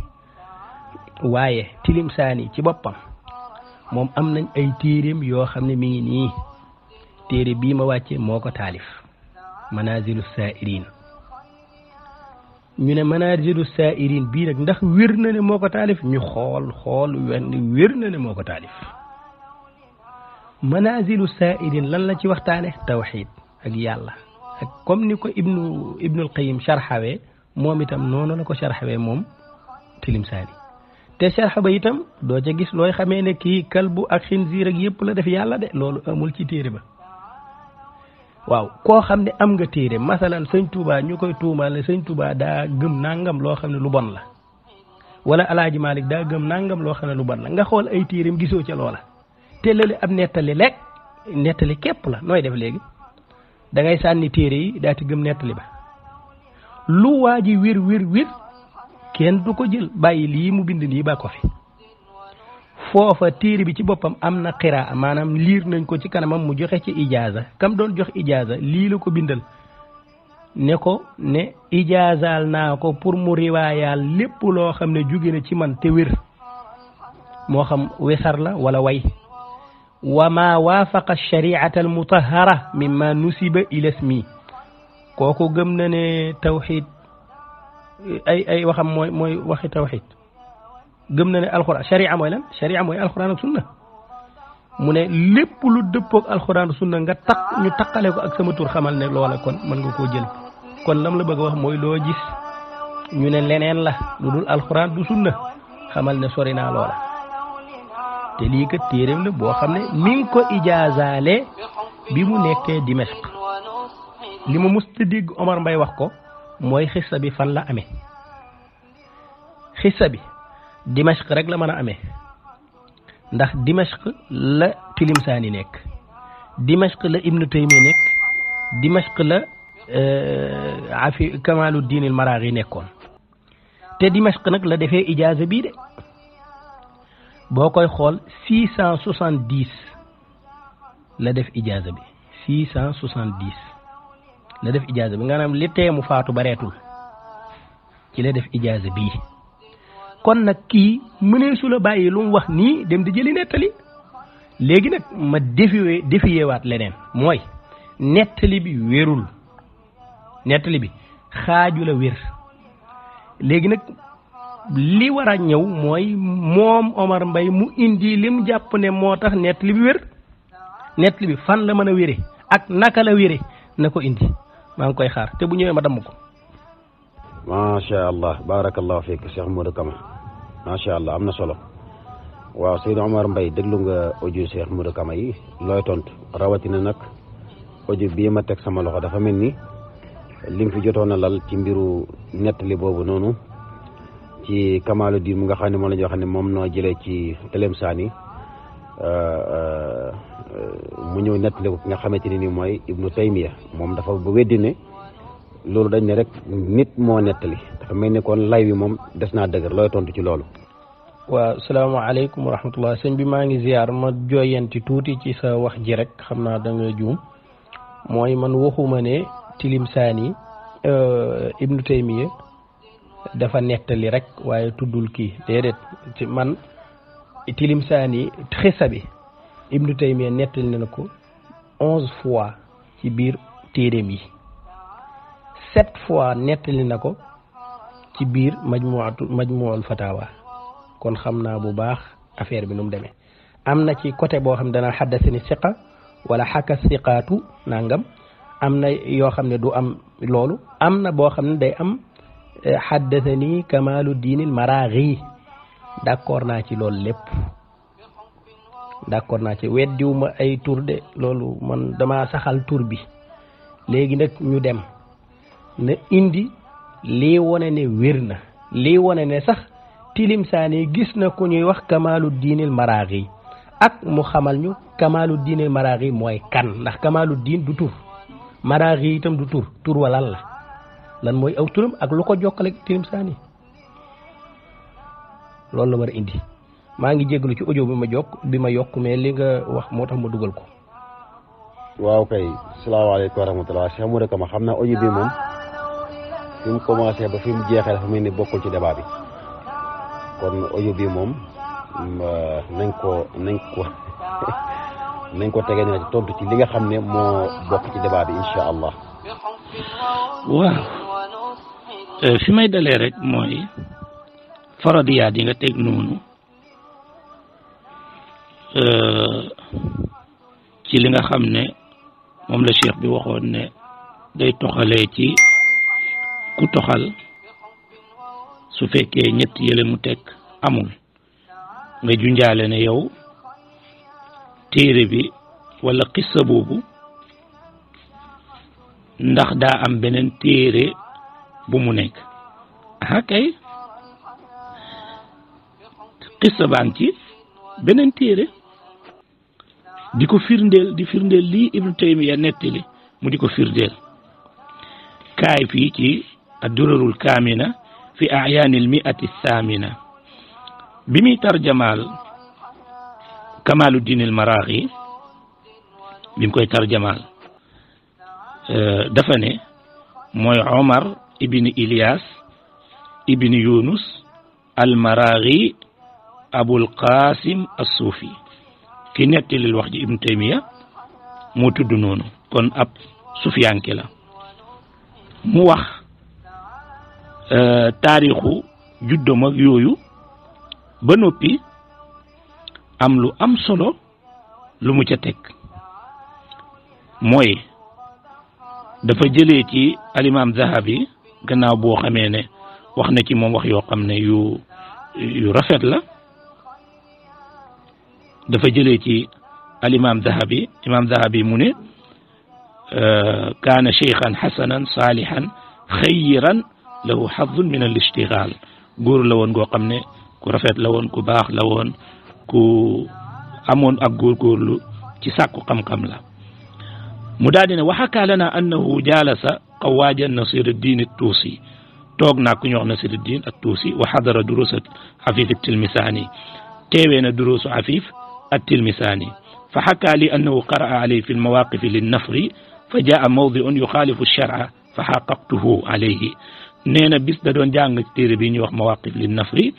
C: waaye Tilimsaani ci boppam moom am nañ ay téeréem yoo xam ne mi ngi nii téere bii ma wàcce moo ko taalif Manaazilu Saa'iriin ñu ne Manaazilu Saa'iriin bii nag ndax wér na ne moo ko taalif ñu xool wenn wér na ne moo ko taalif manazilu saa'irin lan la ci waxtaane tawxiid ak yàlla ak comme ni ko ibnul qayyim sharxawee moom itam noonu la ko sharxawee moom Tilimsaani te sharxa ba itam doo ca gis looy xamee ne kii kalbu ak xinziir ak yëpp la def yàlla de loolu amul ci téere ba waaw koo xam ne am nga téere masalan sëñ Touba ñu koy tuumaal ne sëñ Touba daa gëm nangam loo xam ne lu bon la wala alaaji Malik daa gëm nangam loo xam ne lu bon la nga xool ay téereem gisoo ca loola te loolu ab nettali képp la nooy def léegi da ngay sànni téere yi daa ti gëm nettali ba lu waa ji wir kenn du ko jël bàyyi lii mu bind nii ba ko fi foofa téere bi ci boppam am na qiraa maanaam liir nañ ko ci kanamam mu joxe ci ijaaza kam doon jox ijaaza lii la ko bindal ne ko ne ijaazaal naa ko pour mu riwaayaal lépp loo xam ne jóge na ci man te wér moo xam wesar la wala way wa ma waafaqa shari'ata al mutahhara mimma nusiba ila ismi kooku gëm na ne tawxid ay waxam mooy waxi tawxid gëm na ne alxuraan sharia mooy lan sharia mooy alxuraan ak sunna mu ne lépp lu dëppoog alxuraan ak sunna nga ñu taqale ko ak sama tur xamal ne loola kon mën nga koo jël kon lam la bëgg a wax mooy loo gis ñu ne leneen la lu dul alxuraan du sunna xamal ne sori naa loola te lii kat téeréem la boo xam ne mi ngi ko ijaazaale bi mu nekkee Dimashq li ma musta dégg Omar Mbaye wax ko mooy xissa bi fan la amee xissa bi Dimashq rek la mën a amee ndax Dimashq la Tilimsaani nekk Dimashq la Ibnu Taymiya nekk Dimashq la Kamaluddin al-Maraghi nekkoon te Dimashq nag la defee ijaaza bii de boo koy xool 670 la def ijaaza bi 670 la def ijaaza bi nga naam li tee mu faatu bareetul ci la def ijaaza bii kon nag kii mëneesu la bàyyi lu mu wax nii dem di jëli nettali léegi nag ma défiyewaat leneen mooy nettali bi wérul nettali bi xaaju la wér léegi nag li war a ñëw mooy moom Omar Mbaye mu indi lim jàpp ne moo tax nettali bi wér nettali bi fan la mën a wére ak naka la wére na ko indi maa ngi koy xaar te bu ñëwee ma damm ko.
B: macha allah barakallahu fiik Cheikh Modou Kama macha allah am na solo waaw Seydou Omar Mbaye déglu nga audio Cheikh Modou Kama yi looy tontu rawatina nag audio bii ma teg sama loxo dafa mel ni li nga fi jotoon a lal ci mbiru nettali boobu noonu ci Kamaluddin mu nga xam ne moom la ñu wax ne moom noo jëlee ci Tilimsaani mu ñëw nettali ko ki nga xamante ne ni mooy Ibnu Taymiya moom dafa ba weddi ne loolu dañ ne rek nit moo nettali dafa mel ni kon lay wi moom des naa dëgër looy tontu ci loolu.
C: waaw salaamaaleykum wa rahmatullah sëñ bi maa ngi ziar ma jooyanti tuuti ci sa wax ji rek xam naa da nga juum mooy man waxuma ne Tilimsaani Ibnu Taymiya dafa nettali rek waaye tuddul kii déedéet ci man Tilimsaani xissa bi Ibnu Taymiya nettali na ko 11 fois ci biir téeréem yi 7 fois nettali na ko ci biir majmuul fatawa kon xam naa bu baax affaire bi nu mu demee am na ci côté boo xam ne dana xaddasani siqa wala xakka siqaatu nangam am na yoo xam ne du am loolu am na boo xam ne day am xaddasani Kamaluddin al-Maraghi d'accord naa ci loolu lépp d'accord naa ci weddiwu ma ay tur de loolu man dama saxal tur bi léegi nag ñu dem na indi lii wone ne wér na lii wone ne sax Tilimsaani gis na ku ñuy wax Kamaluddin al-Maraghi ak mu xamal ñu Kamaluddin al-Maraghi mooy kan ndax Kamaluddin du tur Maraghi itam du tur walal la lan mooy aw turam ak lu ko jokkale Tilimsaani loolu la war a indi maa ngi jégalu ci audio bi ma yokk mais li nga wax moo tax ma dugal ko.
B: waaw kay salaamaaleykum wa rahmatulah Cheikh Modou Kama xam naa audio bi moom fi mu commencé ba fi mu jeexee dafa mel ni bokkul ci débat bi kon audio bi moom nañ ko tege ne ci tontu ci li nga xam ne moo bokk ci débat bi incha allah.
D: waaw fi may dalee rek mooy faradiyaat yi nga teg noonu ci li nga xam ne moom la cheikh bi waxoon ne day toxalee ci ku toxal su fekkee ñett yële mu teg amul nga junjaale ne yow téere bi wala qissa boobu ndax daa am beneen téere bu mu nekk aha kay qissa baa ngi ci beneen téere di ko firndeel di firndeel lii Ibnu Taymiya nettali mu di ko firndeel kaay fii ci ad-durarul kaamina fi a'yaanil mi'ati thamina bi muy tarjamaal Kamaluddin al-Maraghi bi mu koy tarjamaal dafa ne mooy Omar ibn Ilyas ibn Yunus al-Maraghi Abul Qasim as-Sufi ki nettalil wax ji Ibnu Taymiya moo tudd noonu kon ab sufiyanke la mu wax taarixu juddam ak yooyu ba noppi am lu am solo lu mu ca teg mooy dafa jëlee ci alimaam Zahabi gannaaw boo xamee ne wax na ci moom wax yoo xam ne yu rafet la dafa jëlee ci alimaam Zahabi imaam Zahabi mu ne kaana cheikhan xasanan saalihan xayran lahu xadun min al ishtigaal góor la woon goo xam ne ku rafet la woon ku baax la woon ku amoon ak góorgóorlu ci sàkku xam-xam la mu daal di ne waxakaa lana annahu jaalasa qawaajan Nasiruddin at-Tuusi toog naa ku ñu wax Nasiruddin at-Tuusi wa xadara durus Afif at-Tilmisaani teewee na durusu Afif at-Tilmisaani fa xakaa li annahu qaraa alayhi fi al-mawaaqif lin-nafri fa jaa mawdi'un yuxaalifu ash-shar'a fa xaqaqtuhu alayhi nee na bis da doon jàng téere bi ñuy wax mawaqif lin nafri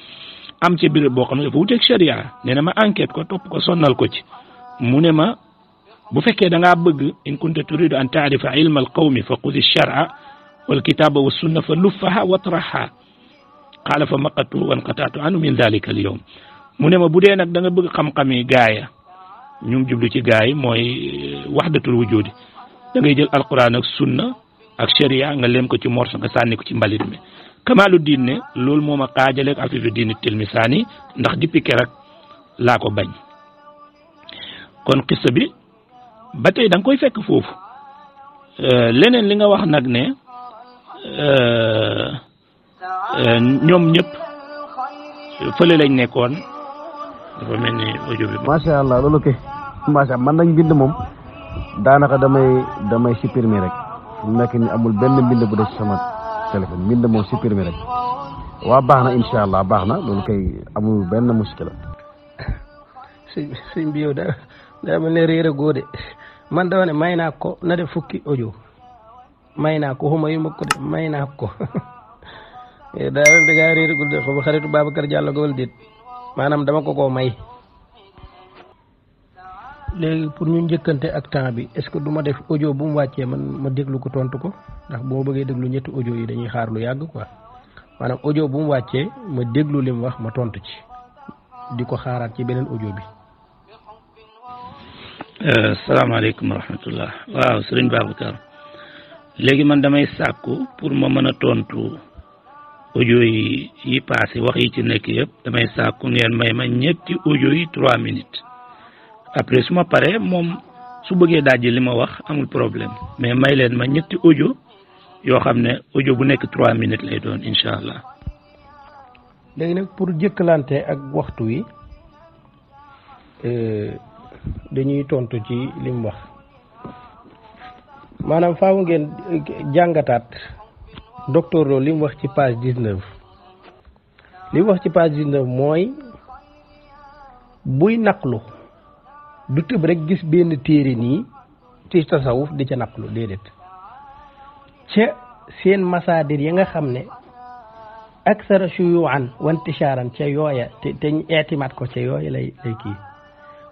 D: am ci béréb boo xam ne dafa wuteeg sharia nee na ma enquête ko topp ko sonnal ko ci mu ne ma bu fekkee da ngaa bëgg in kunta turidu an taarifa ilma al qawmi fa xudi shar'a wal kitaba wa sunna fa luffaha watraha qaala fa maqatu wa anqatatu anu min dalika al yawm mu ne ma bu dee nag da nga bëgg xam-xami gaaya ñu jublu ci gaay mooy wahdatul wujudi da ngay jël alquran ak sunna ak sharia nga lem ko ci morso nga sànni ko ci mbalit mi Kamaluddin ne loolu moo ma xaajaleeg Afifuddin at-Tilmisaani ndax depuis keroog laa ko bañ kon xissa bi ba tey da nga koy fekk foofu leneen li nga wax nag ne ñoom ñëpp fële lañ nekkoon dafa mel ni audio bi.
B: macha allah loolu kay macha allah man nañ bind moom daanaka damay supprimer rek. mu nekk ni amul benn mbind bu def sama téléphone mbind moom supprimer rek waa baax na incha allah baax na loolu kay amul benn muskila
C: sëñ bi yow daa mel ne réer a góode man dama ne may naa ko na def fukki audio may naa ko xuma yu ma ko de may naa ko daa mel da ngaa réeragul de xaw ma xaritu Babacar Diallo wala déet maanaam dama ko koo may léegi pour ñu njëkkante ak temps bi est-ce que du ma def audio bu mu wàccee man ma déglu ko tontu ko ndax bu ma bëggee déglu ñetti audio yi dañuy xaar lu yàgg quoi maanaam audio bu mu wàccee ma déglu li mu wax ma tontu ci di ko xaaraat ci beneen audio bi.
D: salaamaaleykum wa rahmatullah waaw sëriñ Babacar léegi man damay sàkku pour ma mën a tontu audio yi passé wax yi ci nekk yëpp damay sàkku ngeen may ma ñetti audio yi 3 minutes. après su ma paree moom su bëggee dajji li ma wax amul problème mais may leen ma ñetti audio yoo xam ne audio bu nekk 3 minutes lay doon incha allah.
C: léegi nag pour jëkkalante ak waxtu wi dañuy tontu ci li mu wax maanaam faaw ngeen jàngataat docteur Lo li mu wax ci page 19 li mu wax ci page 19 mooy buy naqlu. du tëb rek gis benn téere nii ci tasawuf di ca naqlu déedéet ca seen masaadir ya nga xam ne aksara shuyuan wa intishaaran ca yooya te eetimaat ko ca yooya lay kii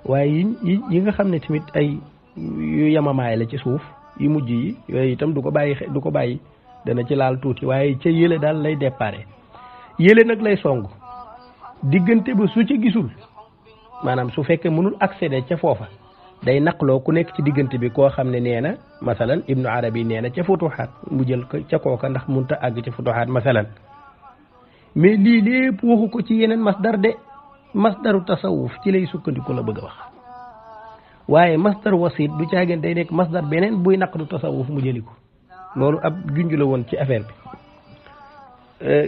C: waaye yi nga xam ne tamit ay yu yamamaay la ci suuf yu mujj yi yooyu itam du ko bàyyi dana ci laal tuuti waaye ca yële daal lay déparé yële nag lay song diggante ba su ca gisul maanaam su fekkee mënul accéder ca foofa day naqloo ku nekk ci diggante bi koo xam ne nee na masalan ibnu arabi nee na ca futuxaat mu jël ko ca kooka ndax munta àgg ca futuxaat masalan mais lii lépp waxu ko ci yeneen masdar de masdaru tasawuf ci lay sukkandiku la bëgg a wax waaye masdar wasit du caageen day nekk masdar beneen buy naqdu tasawuf mu jëli ko loolu ab junj la woon ci affaire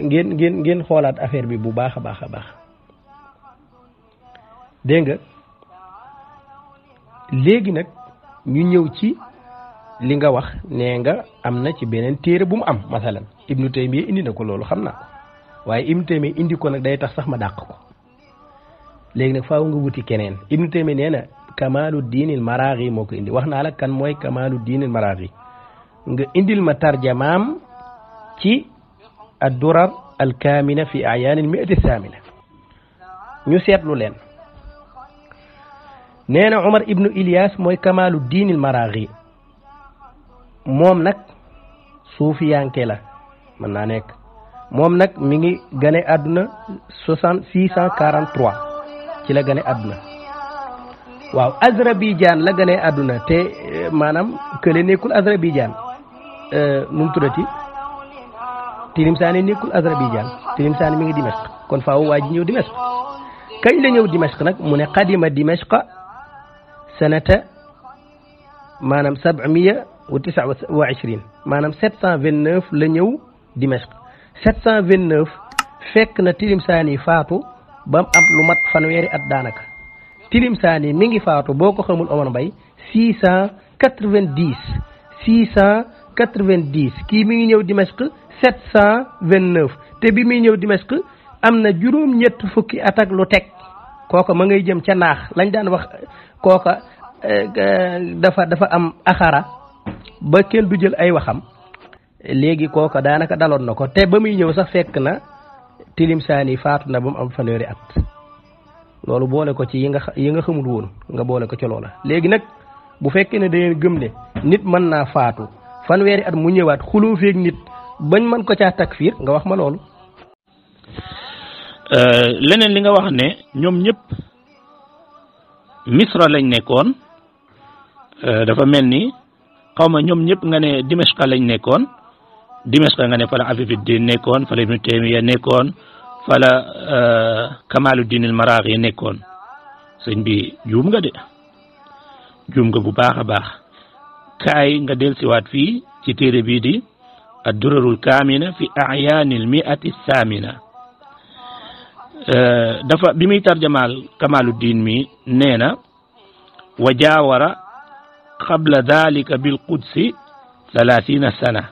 C: bi ngeen xoolaat affaire bi bu baax a baax a baax dégg nga léegi nag ñu ñëw ci li nga wax nee nga am na ci beneen téere bu mu am masalan ibnu taymiya indi na ko loolu xam naa ko waaye ibnu taymiya indi ko nag day tax sax ma dàq ko léegi nag faaw nga wuti keneen ibnu taymiya nee na kamaalu diinil maraaxi moo ko indi wax naa la kan mooy kamaalu diinil maraaxi nga indil ma tarjamaam ci addurar alkaamina fi ayaanil mi'ati saamina ñu seetlu leen nee na Omar ibnu Ilyas mooy kamaalu diinil maraaxi moom nag suufiyanke la mën naa nekk moom nag mi ngi gane àdduna 643 ci la gane àdduna waaw Azerbaïdjan la gane àdduna te maanaam kële nekkul Azerbaïdjan nu mu tuddati Tilimsaani nekkul Azerbaïdjan Tilimsaani mi ngi Dimashq kon faaw waa ji ñëw Dimashq kañ la ñëw Dimashq nag mu ne qadima Dimashq sanata maanaam 729 maanaam 729 la ñëw Dimashq 729 fekk na Tilimsaani faatu ba mu am lu mat fanweeri at daanaka Tilimsaani mi ngi faatu boo ko xamul Omar Mbaye 690 kii mi ngi ñëw Dimashq 729 te bi muy ñëw Dimashq am na juróom-ñett fukki at ak lu teg kooka ma ngay jëm ca naax lañ daan wax kooka dafa am axara ba kenn du jël ay waxam léegi kooka daanaka daloon na ko te ba muy ñëw sax fekk na Tilimsaani faatu na ba mu am fanweeri at loolu boole ko ci yi nga xamul woon nga boole ko ci loola léegi nag bu fekkee ne dangeen gëm ne nit mën naa faatu fanweeri at mu ñëwaat xuloo feeg nit bañ mën ko caa takfiir nga wax ma loolu.
D: leneen li nga wax ne ñoom ñëpp Misra lañ nekkoon dafa mel ni xaw ma ñoom ñëpp nga ne Dimashq lañ nekkoon Dimashq nga ne fa la Afifuddin nekkoon fa la Ibnu Taymiya nekkoon fa la Kamaluddin al-Maraghi nekkoon sëñ bi juum nga de juum nga bu baax a baax kaay nga dellusiwaat fii ci téere bii di ad-durarul kaamina fi a'yaanil mi'ati saamina dafa bi muy tarjamaal Kamaluddin mi nee na wa jaawara qabla dhalika bil qudsi 30 sana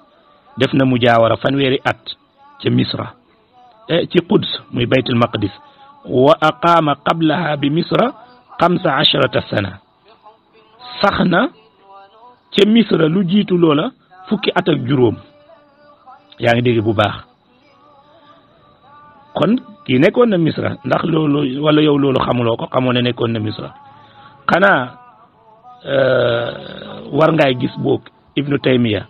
D: def na mu jaawara fanweeri at ca Misra ci Quds muy baytul maqdis wa aqaama qablaha bi Misra 15 sana sax na ca Misra lu jiitu loola fukki at ak juróom yaa ngi dégg bu baax kon kii nekkoon na Misra ndax loolu wala yow loolu xamuloo ko xamoo ne nekkoon na Misra xanaa war ngaay gis boog Ibnu Taymiya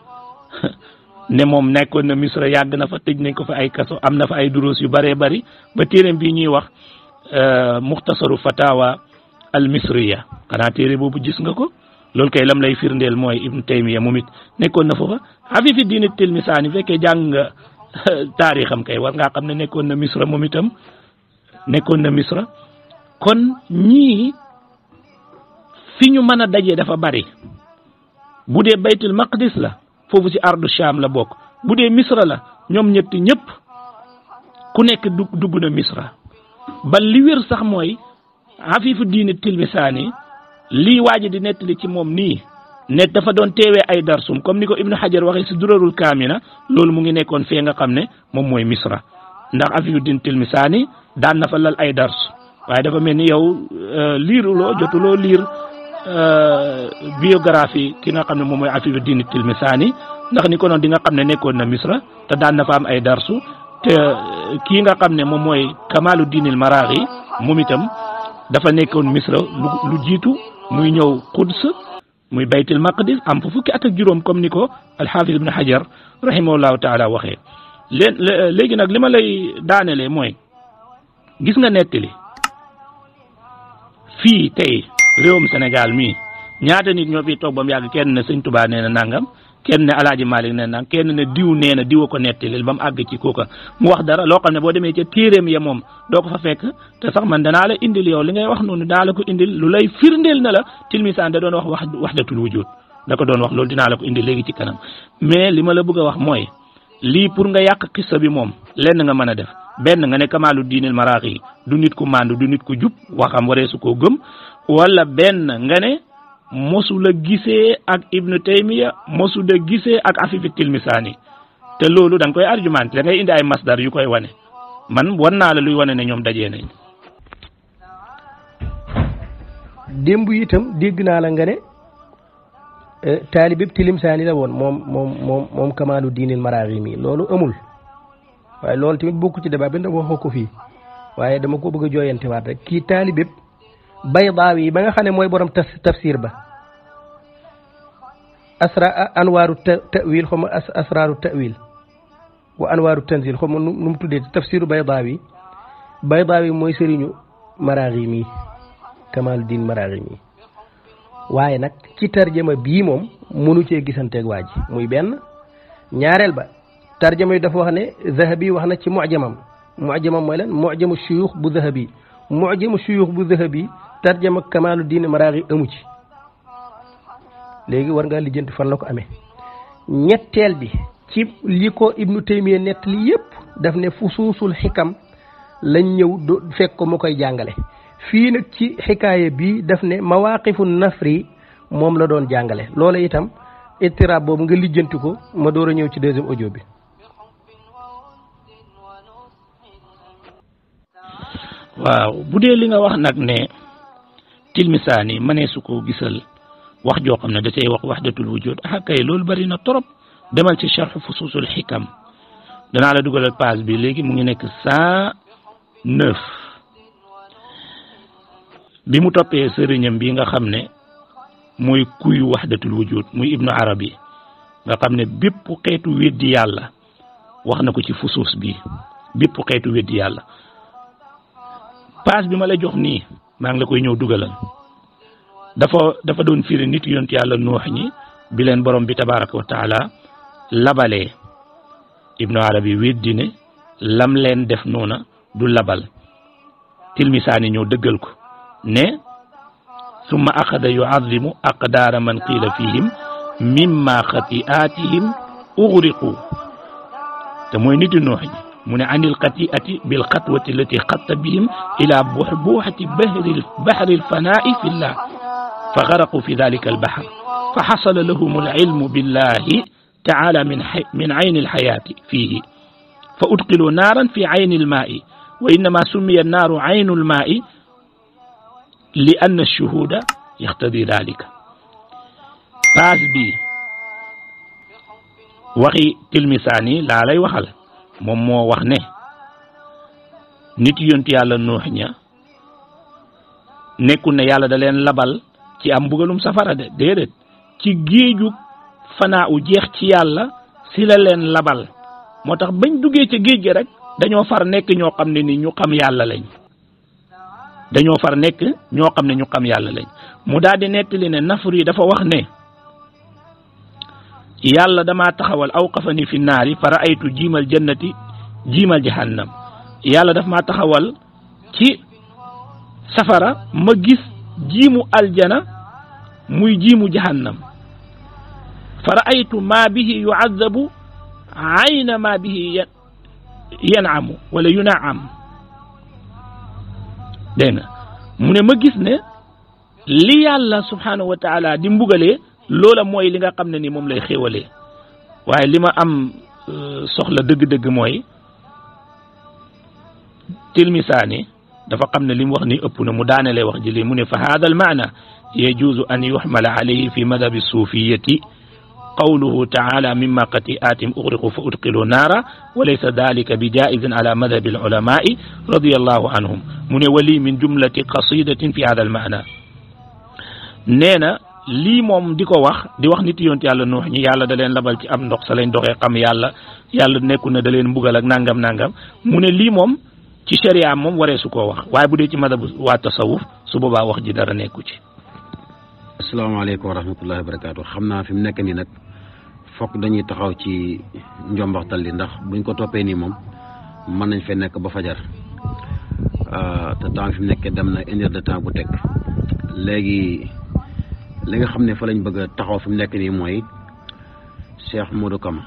D: ne moom nekkoon na Misra yàgg na fa tëj nañ ko fa ay kaso am na fa ay duruus yu bëree bëri ba téereem bii ñuy wax muxtasaru fatawa al misriya xanaa téere boobu gis nga ko loolu kay lam lay firndeel mooy Ibnu Taymiya moom it nekkoon na foofa Afifuddin Tilmisaani fekkee jàng nga taarixam kay war ngaa xam ne nekkoon na Misra moom itam nekkoon na Misra kon ñii fi ñu mën a dajee dafa bari bu dee baytul maqdis la foofu ci ardu Sham la bokk bu dee Misra la ñoom ñetti ñëpp ku nekk dugg na Misra ba li wér sax mooy Afifuddin Tilmisaani lii waaji di nettali ci moom nii ne dafa doon teewee ay darsum comme ni ko Ibnu Hajar waxee ci durarul kaamina loolu mu ngi nekkoon fee nga xam ne moom mooy Misra ndax Afifuddin Tilmisaani daan na fa lal ay dars waaye dafa mel ni yow liiruloo jotuloo liir biographie ki nga xam ne moom mooy Afifuddin Tilmisaani ndax ni ko noonu di nga xam ne nekkoon na Misra te daan na fa am ay darsu te kii nga xam ne moom mooy Kamaluddin al-Maraghi moom itam dafa nekkoon Misra lu jiitu muy ñëw Quds muy baytul maqdis am fa fukki at ak juróom comme ni ko al-Hafiz Ibn Hajar rahimahullahu taala waxee léegi nag li ma lay daanelee mooy gis nga nettali fii tey réewum Sénégal mii ñaata nit ñoo fi toog ba mu yàgg kenn ne sëñ Tuubaa nee na nangam kenn ne Alaaji Maalik nee na nangam kenn ne diw nee na diwa ko nettalil ba mu àgg ci kooka mu wax dara loo xam ne boo demee ca téeréem ya moom doo ko fa fekk te sax man danaa la indil yow li ngay wax noonu daa la ko indil lu lay firndeel na la Tilmisaan da doon wax wahdatul wujud da ko doon wax loolu dinaa la ko indil léegi ci kanam mais li ma la bëgg a wax mooy lii pour nga yàq xissa bi moom lenn nga mën a def benn nga ne Kamaaluddin al-Maraaxi du nit ku màndu du nit ku jub waxam wareesu koo gëm wala benn nga ne mosu la gisee ak Ibnu Taymiya mosu la gisee ak Afifi Tilmisaani te loolu da nga koy argumenté da ngay indi ay masdar yu koy wane man wan naa la luy wane ne ñoom dajee nañ.
C: démb itam dégg naa la nga ne taalibeb Tilmisaani la woon moom Kamaaluddin al-Maraaxi mi loolu amul waaye loolu tamit bokku ci débat bi ndax waxoo ko fii waaye dama ko bëgg a jooyantewaat rek kii taalibeb Baydaawi ba nga xam ne mooy borom tafsir ba anwaaru ta'wil xaw ma asraaru ta'wil wa anwaaru tanzil xaw ma nu mu tuddee tafsiru Baydaawi mooy sëriñu Maraaxi mi Kamaaluddin Maraaxi mi waaye nag ci tarjama bii moom mënu cee gisanteeg waa ji muy benn ñaareel ba tarjama yi dafa wax ne Zahabi wax na ci mu'jamam mooy lan mu'jamu shuyuux bu Zahabi mu'jamu shuyuux bu Zahabi tarjama Kamaaluddin Maraaxi amu ci léegi war ngaa lijjanti fan la ko amee ñetteel bi ci li ko Ibnu Taymiya nettali yépp daf ne fusuusul xikam lañ ñëw fekk ko mu koy jàngale fii nag ci xikaaya bi daf ne mawaaqifu nafri moom la doon jàngale loola itam itiraab boobu nga lijjanti ko ma door a ñëw ci deuxième audio bi.
D: waaw bu dee li nga wax nag ne Tilmisaani mënee su ko gisal wax joo xam ne da cay wax wahdatul wujud kay loolu bari na trop demal ci sharh fusuusul xikam danaa la dugalal page bi léegi mu ngi nekk 109 bi mu toppee sëriñam bi nga xam ne mooy kuyu wahdatul wujud muy Ibnu Arabi nga xam ne bépp xeetu weddi yàlla wax na ko ci fusuus bi bépp xeetu weddi yàlla page bi ma la jox nii maa ngi la koy ñëw dugalal dafa doon firi nit yonent yàlla Nuux ñi bi leen borom bi tabaraka wa taala labalee Ibnu Arabi weddi ne lam leen def noona du labal Tilmisaani ñëw dëggal ko ne summa axada yuazimu aqdaara man qiila fihim mimma xati'atihim ughriqu te mooy niti Nuux ñi mu ne anil xati'ati bil xatwati allati xatta bihim ila buxbuxati bahri alfanaa'i fillah fa garaqu fi dalika albahr fa xasala lahum alilmu billahi taala min ayni alxayaati fiihi fa udqilu naaran fi ayni almaai wa innama summiya annaaru aynu almaai li anna alshuhuda yaxtadi dalika page bi waxi Tilmisaani laa lay waxal moom moo wax ne nit yonti yàlla Nuux ña nekkul ne yàlla da leen labal ci am mbugalum safara de déedéet ci géeju fanaa u jeex ci yàlla si la leen labal moo tax bañ duggee ca géej gi rek dañoo far nekk ñoo xam ne ni ñu xam yàlla lañ dañoo far nekk ñoo xam ne ñu xam yàlla lañ mu daal di nettali ne nafar yi dafa wax ne yàlla damaa taxawal awqafani fi naari fa raaytu jiimal jannati jiimal jahannam yàlla daf maa taxawal ci safara ma gis jiimu aljana muy jiimu jahannam fa raaytu ma bihi yuazabu ayna ma bihi yanamu wala yunaam dégg nga mu ne ma gis ne li yàlla subhanahu wa taala di mbugalee loola mooy li nga xam ne ni moom lay xéwalee waaye li ma am soxla dëgg-dëgg mooy Tilmisaani dafa xam ne li mu wax ni ëpp na mu daanelee wax ji li mu ne fa hada al maana yajuuzu an yuxmala alayhi fi madhabi suufiyati qawluhu taala mimma qati'atim ughriqu fa udqilu naara wa laysa dalika bi jaizin ala madhabi al ulamai radiyallahu anhum mu ne wali min jumlati qasidatin fi hada al maana nee na lii moom di ko wax di wax nit yonent yàlla Nuux ñi yàlla da leen labal ci am ndox sa lañ doxee xam yàlla nekku na da leen mbugal ak nangam mu ne lii moom ci sharia moom waree su koo wax waaye bu dee ci madhabu waa tasawuf su boobaa wax ji dara nekku ci
B: asalaamaaleykum wa rahmatullahi wa barakaatu. xam naa fi mu nekk nii nag fokk dañuy taxaw ci njombaxtal li ndax buñ ko toppee nii moom mën nañ fee nekk ba fajar te temps fi mu nekkee dem na 1 heure de temps bu teg léegi li nga xam ne fa lañ bëgg a taxaw fi mu nekk nii mooy Cheikh Modou Kama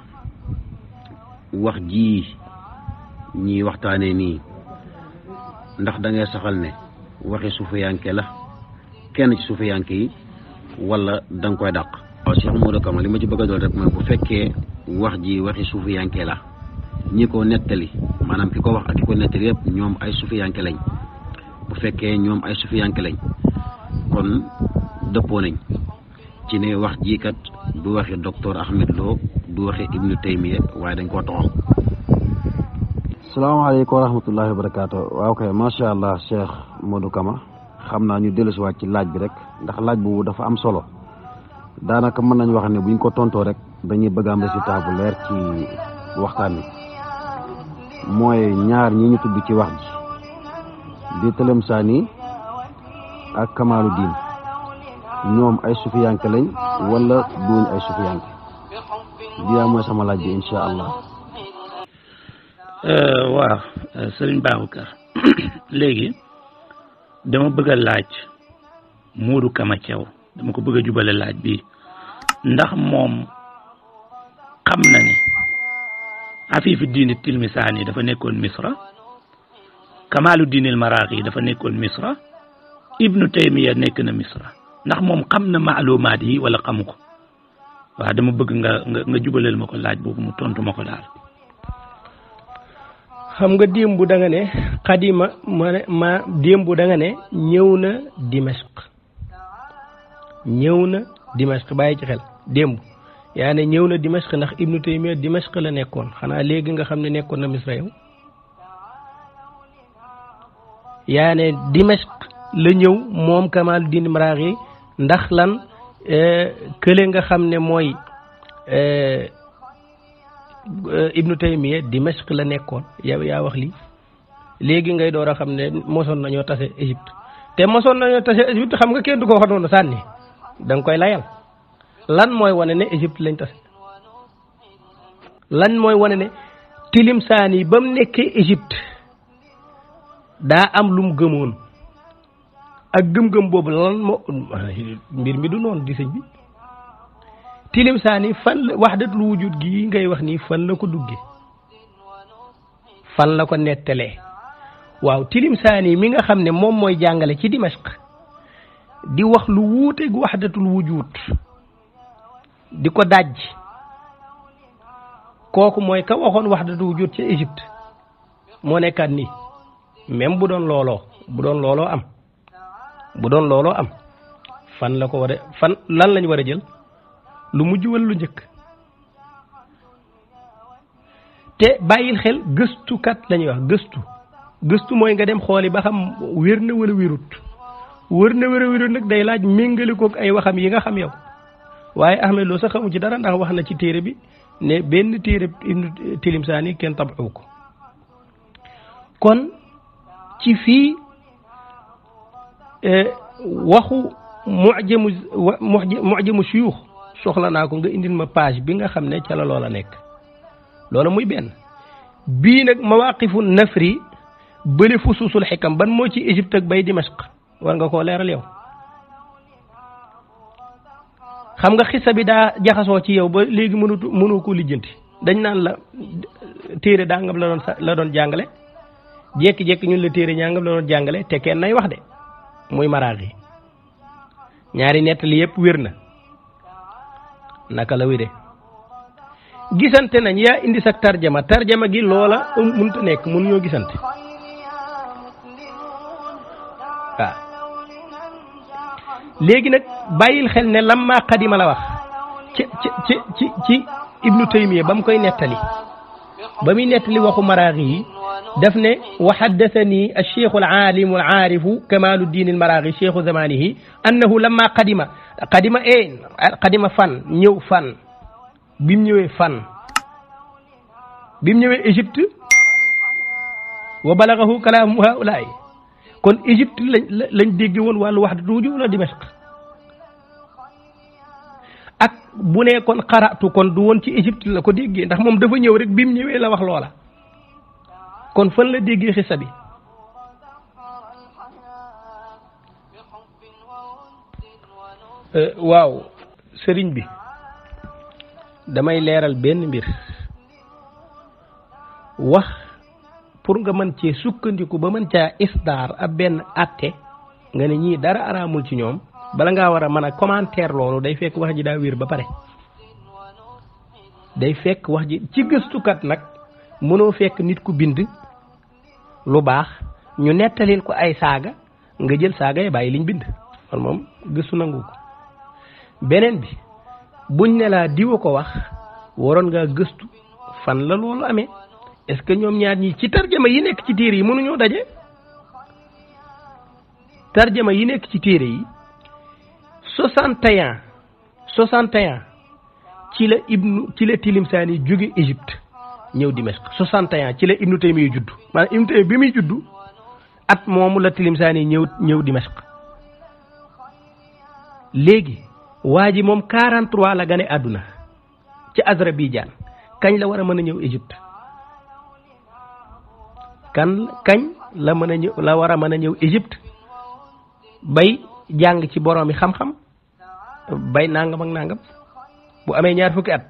B: wax ji ñi waxtaanee nii ndax da ngay saxal ne waxi suufiyanke la kenn ci suufiyanke yi wala da nga koy dàq. waaw Cheikh Modou Kama li ma ci bëgg a doon rek mooy bu fekkee wax ji waxi suufiyanke la ñi ko nettali maanaam ki ko wax ak ki ko nettali yëpp ñoom ay suufiyanke lañ bu fekkee ñoom ay suufiyanke lañ kon dëppoo nañ ci ne wax ji kat du waxi docteur Ahmed Lo du waxi Ibnu Taymiya waaye dañ koo toxal. salaamaaleykum wa rahmatullahi wa barakaatu. waaw kay macha allah Cheikh Modou Kama xam naa ñu dellusiwaat ci laaj bi rek ndax laaj boobu dafa am solo daanaka mën nañu wax ne buñ ko tontoo rek dañuy bëgg am résultat bu leer ci waxtaan wi mooy ñaar ñi ñu tudd ci wax ji di Tilimsaani ak Kamaluddin ñoom ay sufiyanke lañ wala duñ ay sufiyanke biyaa mooy sama laaj bi insha allah.
D: waaw sëriñ Babacar léegi dama bëgg a laaj Modou Kama Thiaw dama ko bëgg a jubale laaj bi ndax moom xam na ne Afifu Diin Tilmisaani dafa nekkoon Misra Kamaluddin al-Maraghi dafa nekkoon Misra Ibnu Taymiya nekk na Misra ndax moom xam na maalumaat yi wala xamu ko waaw dama bëgg nga jubaleel ma ko laaj boobu mu tontu ma ko daal.
C: xam nga démb da nga ne xadima ma démb da nga ne ñëw na Dimashq bàyyi ci xel démb yaa ne ñëw na Dimashq ndax Ibnu Taymiya Dimashq la nekkoon xanaa léegi nga xam ne nekkoon na Misra yow yaa ne Dimashq la ñëw moom Kamaluddin Maraghi ndax lan kële nga xam ne mooy Ibnu Taymiya Dimashq la nekkoon yow yaa wax lii léegi ngay door a xam ne mosoon nañoo tase Égypte te mosoon nañoo tase Égypte xam nga kenn du ko wax noonu sànni da nga koy layal lan mooy wane ne Égypte lañ tase lan mooy wane ne Tilimsaani ba mu nekkee Égypte daa am lu mu gëmoon ak gëm-gëm boobu lan moo mbir mi du noonu di sëñ bi Tilimsaani fan la wahdatul wujud gi ngay wax nii fan la ko duggee fan la ko nettalee waaw Tilimsaani mi nga xam ne moom mooy jàngale ci Dimashq di wax lu wuuteeg wahdatul wujud di ko dajj kooku mooy ka waxoon wahdatul wujud ci Égypte moo nekkaat nii même bu doon looloo am fan la ko war a fan lan lañ war a jël lu mujj wala lu njëkk te bàyyil xel gëstukat lañuy wax gëstu mooy nga dem xooli ba xam wér na wala wérut nag day laaj méngale koog ay waxam yi nga xam yow waaye Ahmed Lo sax xamu ci dara ndax wax na ci téere bi ne benn téere Ibnu Tilimsaani kenn tabaxu ko kon ci fii waxu mu'jamu shuyuux soxla naa ko nga indil ma page bi nga xam ne ca la loola nekk loola muy benn bii nag mawaqifu nafri bële fusuusul xikam ban moo ci Égypte ak bay Dimashq war nga koo leeral yow xam nga xisa bi daa jaxasoo ci yow ba léegi mënu ko lijjanti dañ naan la téere dangam la doon jàngale jékki-jékki ñun la téere ñangam la doon jàngale te kenn nay wax de muy Maraghi ñaari nettali yëpp wér na naka la wéree gisante nañ yaa indi sa tarjama gi loola mënut a nekk mënuñoo gisante waaw léegi nag bàyyil xel ne lamma qadima la wax ci Ibnu Taymiya ba mu koy nettali ba muy nettali waxu Maraghi yi daf ne wa haddathani ash-shaykh al-alim al-arif Kamaluddin al-Maraghi shaykh zamanihi annahu lamma qadima fan ñëw fan bi mu ñëwee Égypte wa balaghahu kalaamu haa'ulaa'i kon Égypte lañ dégg woon wàllu wahdatul wujuud wala Dimashq bu ne kon xaratu kon du woon ci Égypte la ko déggee ndax moom dafa ñëw rek bi mu ñëwee la wax loola kon fan la déggee xissa bi waaw sëriñ bi damay leeral benn mbir wax pour nga mën cee sukkandiku ba mën caa isdaar ab benn atte nga ne ñii dara araamul ci ñoom bala ngaa war a mën a commentaire loolu day fekk wax ji daa wér ba pare day fekk wax ji ci gëstukat nag mënoo fekk nit ku bind lu baax ñu nettalil ko ay saaga nga jël saaga yi bàyyi liñ bind loolu moom gëstu nangu ko beneen bi buñ ne laa diwa ko wax waroon ngaa gëstu fan la loolu amee est-ce que ñoom ñaar ñi ci tarjama yi nekk ci téere yi mënuñoo daje tarjama yi nekk ci téere yi 61 ci la Tilimsaani jóge Égypte ñëw Dimashq 61 ci la Ibnu Taymiya juddu maanaam Ibnu Taymiya bi muy juddu at moomu la Tilimsaani ñëw Dimashq léegi waa ji moom 43 la gane àdduna ci Azerbaïdjan kañ la war a mën a ñëw Égypte kañ la war a mën a ñëw Égypte bay jàng ci boroomi xam-xam bay nangam ak nangam bu amee ñaar fukki at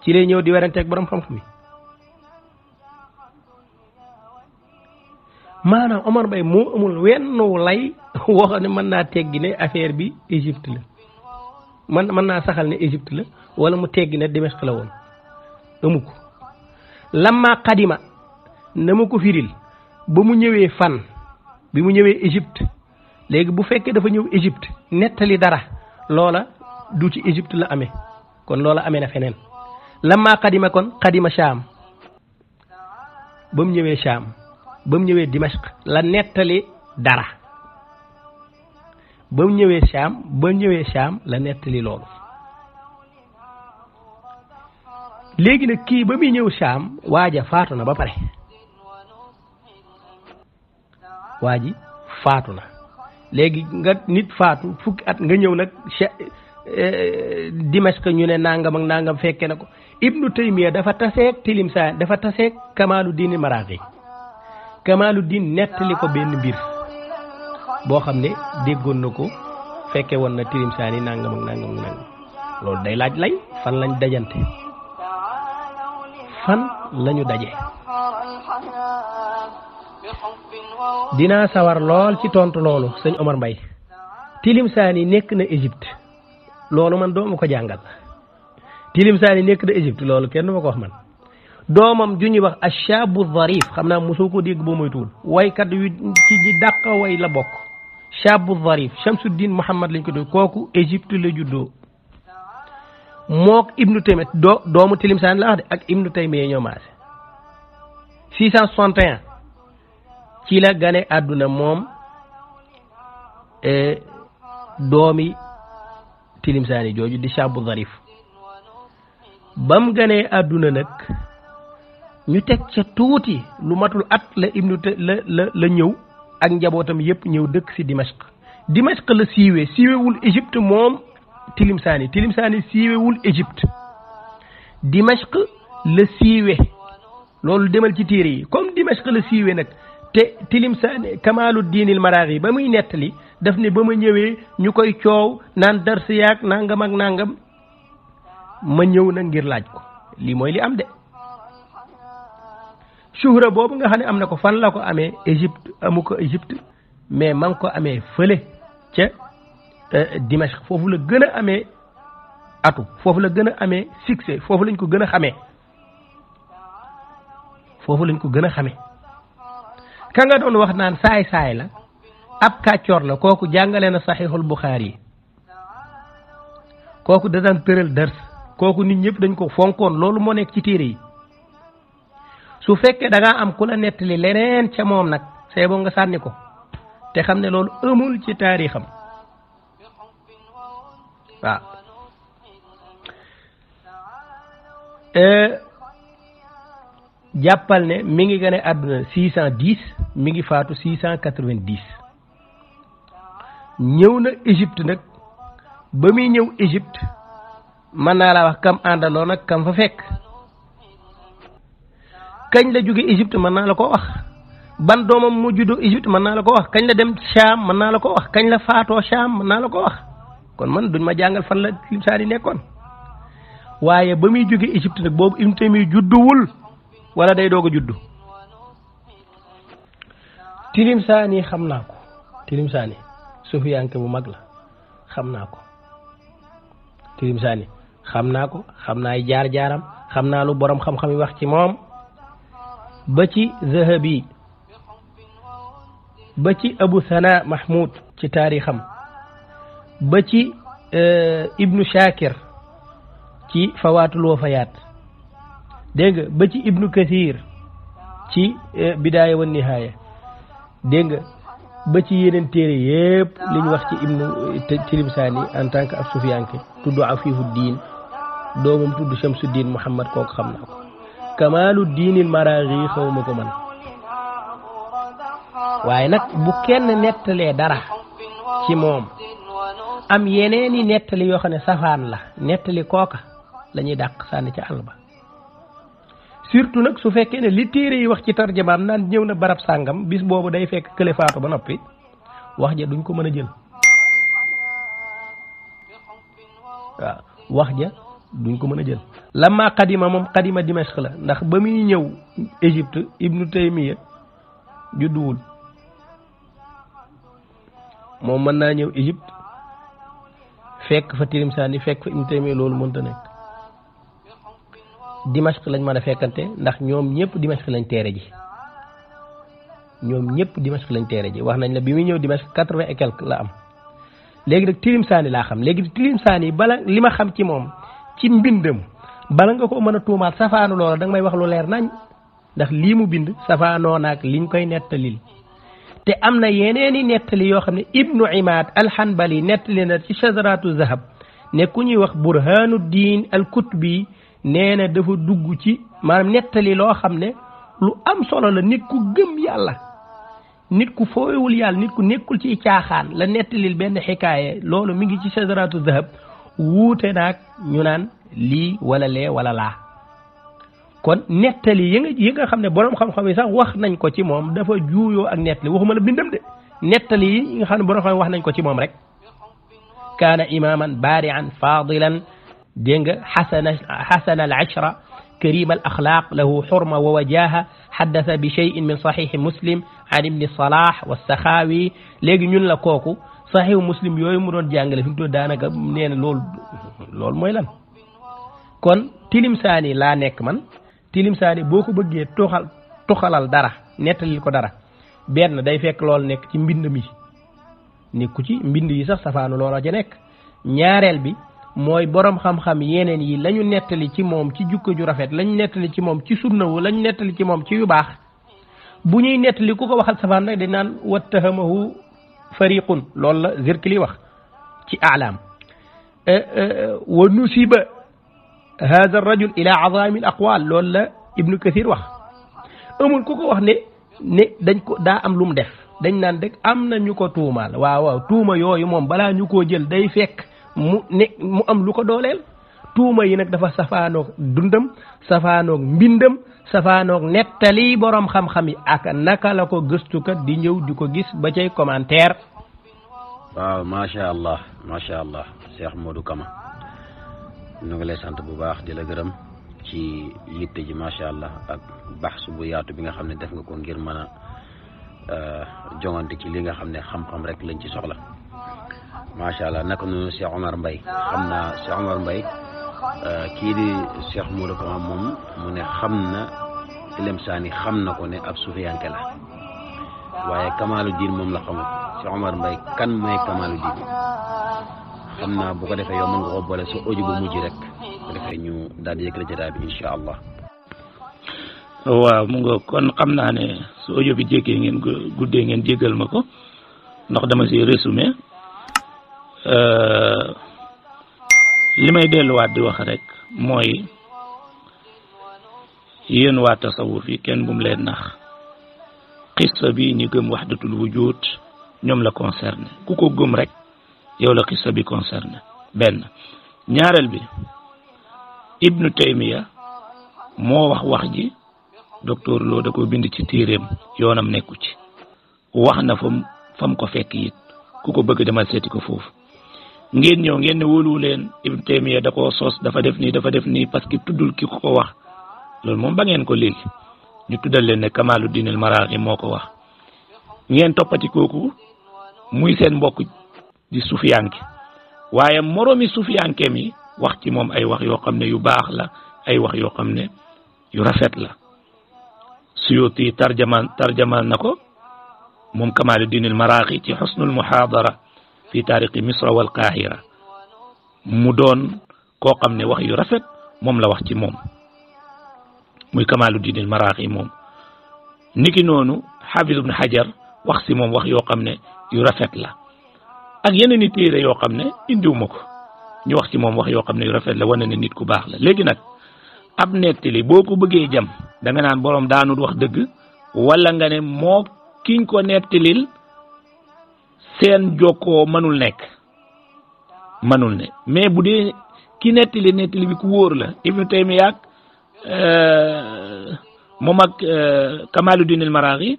C: ci lay ñëw di weranteeg borom xam-xam yi maanaam Omar Mbaye moo amul wenn lay wax ne mën naa teggi ne affaire bi Égypte la mën naa saxal ne Égypte la wala mu teggi ne Dimashq la woon amu ko lamma xadima na ma ko firil ba mu ñëwee fan bi mu ñëwee Égypte léegi bu fekkee dafa ñëw Égypte nettali dara loola du ci Égypte la amee kon loola amee na feneen lamma xadima kon xadima Shaam ba mu ñëwee Shaam ba mu ñëwee Dimashq la nettali dara ba mu ñëwee Shaam la nettali loolu léegi nag kii ba muy ñëw Shaam waaja faatu na ba pare waa ji faatu na léegi nga nit faatu fukki at nga ñëw nag Dimashq ñu ne nangam ak nangam fekke na ko Ibnu Taymiya dafa taseeg Tilimsaani dafa taseeg Kamaaluddin Maraaxi Kamaaluddin nettali ko benn mbir boo xam ne déggoon na ko fekke woon na Tilimsaani nangam ak nangam ak nangam loolu day laaj lay fan lañ dajante fan lañu daje dinaa sawar lool ci tontu loolu sëñ Omar Mbaye Tilimsaani nekk na Égypte loolu man doo ma ko jàngal Tilimsaani nekk na Égypte loolu kenn du ma ko wax man doomam ju ñuy wax Achabu Zarif xam naa mosoo ko dégg boo moytuwul waykat yu ci ñi dàq way la bokk Chabu Zarif Shamsuddin Muhammad lañ ko dégg kooku Égypte la juddoo mook Ibnu Taymiya doomu Tilimsaani la wax de ak Ibnu Taymiya ñoo maase 661 ci la gane àdduna moom doomi Tilimsaani jooju di Chabu Zarif bam ganee àdduna nag ñu teg ca tuuti lu matul at la la ñëw ak njabootam yépp ñëw dëkk si Dimashq la siiwewul Égypte moom Tilimsaani siiwewul Égypte Dimashq la siiwe loolu demal ci téere yi comme Dimashq la siiwe nag te Tilimsaani Kamaaluddin Maraaxi ba muy nettali daf ne ba ma ñëwee ñu koy coow naan darsi yaak nangam ak nangam ma ñëw na ngir laaj ko lii mooy li am de suhra boobu nga xam ne am na ko fan la ko amee Égypte amu ko Égypte mais ma ngi ko amee fële ca Dimashq foofu la gën a amee atu foofu la gën a amee succès foofu lañ ko gën a xamee ka nga doon wax naan saay-saay la ab kàccoor la kooku jàngale na saxiixul Buxaari yi kooku da daan tëral dars kooku nit ñëpp dañ ko fonkoon loolu moo nekk ci téere yi su fekkee da ngaa am ku la nettali leneen ca moom nag c'est bon nga sànni ko te xam ne loolu amul ci taarixam waaw jàppal ne mi ngi gane àdduna 610 mi ngi faatu 690 ñëw na Égypte nag ba muy ñëw Égypte mën naa laa wax kam àndaloon ak kam fa fekk kañ la jóge Égypte mën naa la ko wax ban doomam mu juddoo Égypte mën naa la ko wax kañ la dem Cham mën naa la ko wax kañ la faatoo Cham mën naa la ko wax kon man duñ ma jàngal fan la Tilimsaani nekkoon waaye ba muy jóge Égypte nag boobu Ibnu Taymiya judduwul wala day doog a juddu Tilimsaani xam naa ko Tilimsaani sufiyanke bu mag la xam naa ko Tilimsaani xam naa ko xam naa ay jaar-jaaram xam naa lu borom xam-xam yi wax ci moom ba ci Zahabi ba ci Abu Sana Mahmoud ci taarixam ba ci Ibnu Shakir ci Fawaatul Wafayaat dégg nga ba ci Ibnu Kathir ci Bidaaya wa Nihaaya dégg nga ba ci yeneen téere yépp li ñu wax ci Ibnu Tilimsaani en tant que ab sufiyanke tudd Afifu Diin doomam tudd Shamsuddin Muhammad kooku xam naa ko Kamaalu Diinil Maraaxi xaw ma ko man waaye nag bu kenn nettalee dara ci moom am yeneeni nettali yoo xam ne safaan la nettali kooka la ñuy dàq sànni ca àll ba surtout nag su fekkee ne li téere yi wax ci tarjamaam naan ñëw na barab sàngam bis boobu day fekk kële faatu ba noppi wax ja duñ ko mën a jël waaw wax ja duñ ko mën a jël lamma qadima moom qadima Dimashq la ndax ba muy ñëw Égypte Ibnu Taymiya judduwul moom mën naa ñëw Égypte fekk fa Tilimsaani fekk fa Ibnu Taymiya loolu mënta nekk Dimashq lañ mën a fekkante ndax ñoom ñëpp Dimashq lañ teere ji ñoom ñëpp Dimashq lañ teere ji wax nañ la bi muy ñëw Dimashq 80 et quelque la am léegi nag Tilimsaani laa xam léegi Tilimsaani bala li ma xam ci moom ci mbindam bala nga ko mën a tuumaat safaanu loola da nga may wax lu leer nañ ndax lii mu bind safaanoo naag liñ koy nettalil te am na yeneeni nettali yoo xam ne Ibnu Imaad al-Hanbali nettali na ci Shajaratu Zahab ne ku ñuy wax Burhanuddin al-Kutbi nee na dafa dugg ci maanaam nettali loo xam ne lu am solo la nit ku gëm yàlla nit ku fooyewul yàlla nit ku nekkul ci caaxaan la nettalil benn xikaaye loolu mi ngi ci Shajaratu Zahab wuute naag ñu naan lii wala lee wala laa kon nettali yi nga xam ne borom xam-xam yi sax wax nañ ko ci moom dafa juuyoo ak nettali waxuma la bindam de nettali yi nga xam ne borom xam wax nañ ko ci moom rek kaana imaman baari'an fadilan dégg nga xasana al ashra karima al axlaaq lahu xurma wa wajaha xaddasa bi cheyin min saxiixi muslim an ibni salah wa saxaawi léegi ñun la kooku saxiixu muslim yooyu mu doon jàngale fi mu toll daanaka nee na loolu mooy lan kon Tilimsaani laa nekk man Tilimsaani boo ko bëggee toxalal dara nettalil ko dara benn day fekk loolu nekk ci mbind mi nekku ci mbind yi sax safaanu loola ja nekk ñaareel bi mooy borom xam-xam yeneen yi lañu nettali ci moom ci jukko ju rafet lañu nettali ci moom ci sunna wu lañu nettali ci moom ci yu baax bu ñuy nettali ku ko waxal safaan rek dañ naan wattahamahu fariqun loolu la Zirkili wax ci alam wa nusiba hada rajul ila azami al aqwal loolu la Ibnu Kathir wax amul ku ko wax ne dañ ko daa am lu mu def dañ naan rek am na ñu ko tuumaal waaw tuuma yooyu moom balaa ñu koo jël day fekk mu am lu ko dooleel tuuma yi nag dafa safaanoog dundam safaanoog mbindam safaanoog nettali borom xam-xam yi ak naka la ko gëstukat di ñëw di ko gis ba cay commentaire.
B: waaw macha allah Cheikh Modou Kama ñu ngi lay sant bu baax di la gërëm ci yitte ji macha allah ak baxsu bu yaatu bi nga xam ne def nga ko ngir mën a jongante ci li nga xam ne xam-xam rek lañ ci soxla. macha allah naka noonu Cheikh Omar Mbaye xam naa Cheikh Omar Mbaye kii di Cheikh Modou Kama moom mu ne xam na Tilimsaani xam na ko ne ab sufiyanke la waaye Kamaaluddin moom la xamul Cheikh Omar Mbaye kan mooy Kamaaluddin xam naa bu ko defee yow mën nga ko boole sa audio bu mujj rek bu ko defee ñu daal di yëkkati jotaay bi incha allah.
D: waaw mu nga kon xam naa ne su audio bi jéggee ngeen guddee ngeen jéggal ma ko ndax dama si résumé. li may delluwaat di wax rek mooy yéen waa tasawuf yi kenn bu mu leen nax xissa bi ñu gëm wahdatul wujud ñoom la concerné ku ko gëm rek yow la xissa bi concerné benn ñaareel bi Ibnu Taymiya moo wax ji docteur Lo da ko bind ci téeréem yoonam nekku ci wax na fam ko fekk it ku ko bëgg demal seeti ko foofu ngeen ñëw ngeen ne wóoluwu leen Ibnu Taymiya da koo sos dafa def nii parce que tuddul ki ko wax loolu moom ba ngeen ko léegi ñu tuddal leen ne Kamaluddin al-Maraghi moo ko wax ngeen toppati kooku muy seen mbokk di sufiyanke waaye moromi sufiyanke mi wax ci moom ay wax yoo xam ne yu baax la ay wax yoo xam ne yu rafet la Suyuti tarjamaan na ko moom Kamaluddin al-Maraghi ci Husnul Muhadara fi taarixi Misra wal Qahira mu doon koo xam ne wax yu rafet moom la wax ci moom muy Kamaluddin al-Maraghi moom niki noonu Hafiz ibn Hajar wax si moom wax yoo xam ne yu rafet la ak yeneen i téere yoo xam ne indiwuma ko ñu wax ci moom wax yoo xam ne yu rafet la wane ne nit ku baax la léegi nag ab nettali boo ko bëggee jam da nga naan boroom daanul wax dëgg wala nga ne moo kiñ ko nettalil seen jokkoo mënul ne mais bu dee ki nettali bi ku wóor la Ibnu Taymiya ak moom ak Kamaluddin al-Maraghi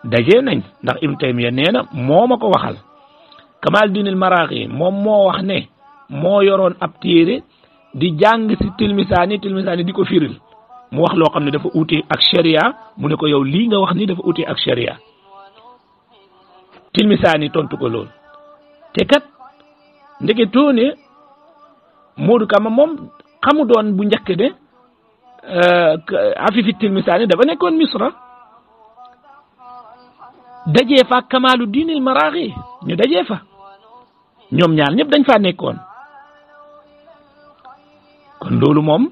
D: daje nañ ndax Ibnu Taymiya nee na moo ma ko waxal Kamaluddin al-Maraghi moom moo wax ne moo yoroon ab téere di jàng si Tilmisaani di ko firil mu wax loo xam ne dafa uute ak sharia mu ne ko yow lii nga wax ni dafa uute ak sharia Tilmisaani tontu ko lool te kat ndeke toone Modou Kama moom xamu doon bu njëkk de Afifi Tilmisaani dafa nekkoon Misra dajee fa Kamaluddin al-Maraghi ñu dajee fa ñoom ñaar ñëpp dañ faa nekkoon kon loolu moom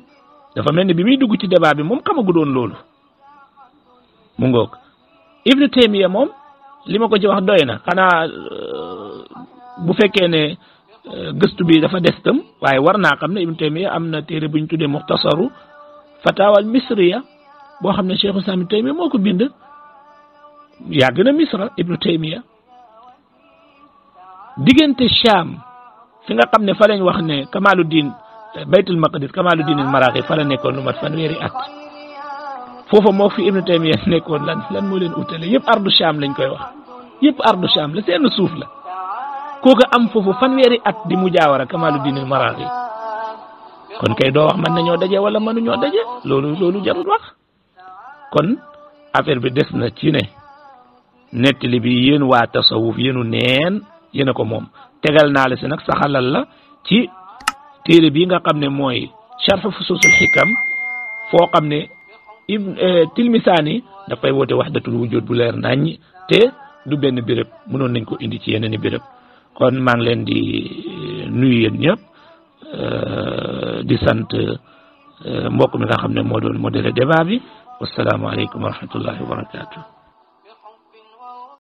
D: dafa mel ni bi muy dugg ci débat bi moom xamagu doon loolu mu ngoog Ibnu Taymiya moom li ma ko ci wax doy na xanaa bu fekkee ne gëstu bi dafa des tam waaye war naa xam ne Ibnu Taymiya am na téere bu ñu tuddee Muxtasaru Fatawa al-Misriya boo xam ne Cheikh Islam Ibnu Taymiya moo ko bind yàgg na Misra Ibnu Taymiya diggante Sham fi nga xam ne fa lañ wax ne Kamaluddin Baytul Maqdis Kamaluddin al-Maraghi fa la nekkoon lu mat fanweeri at foofa moo fi Ibnu Taymiya nekkoon lan moo leen utale yëpp ardu Sham lañ koy wax yëpp ardu Sham la seen suuf la kooku am foofu fanweeri at di mujaawara Kamaluddin al-Maraghi kon kay doo wax mën nañoo daje wala mënuñoo daje loolu jarul wax kon affaire bi des na ci ne nettali bi yéen waa tasawuf yéenu neen yéen a ko moom tegal naa la si nag saxalal la ci téere bii nga xam ne mooy Sharh Fusuusul Hikam foo xam ne Tilmisaani dafay woote wahdatul wujud bu leer naññ te du benn béréb mënoon nañ ko indi ci yeneen i béréb kon maa ngi leen di nuyu yéen ñëpp di sant mbokk mi nga xam ne moo doon modéré débat bi wassalaamu aleykum wa rahmatullahi wa barakatuh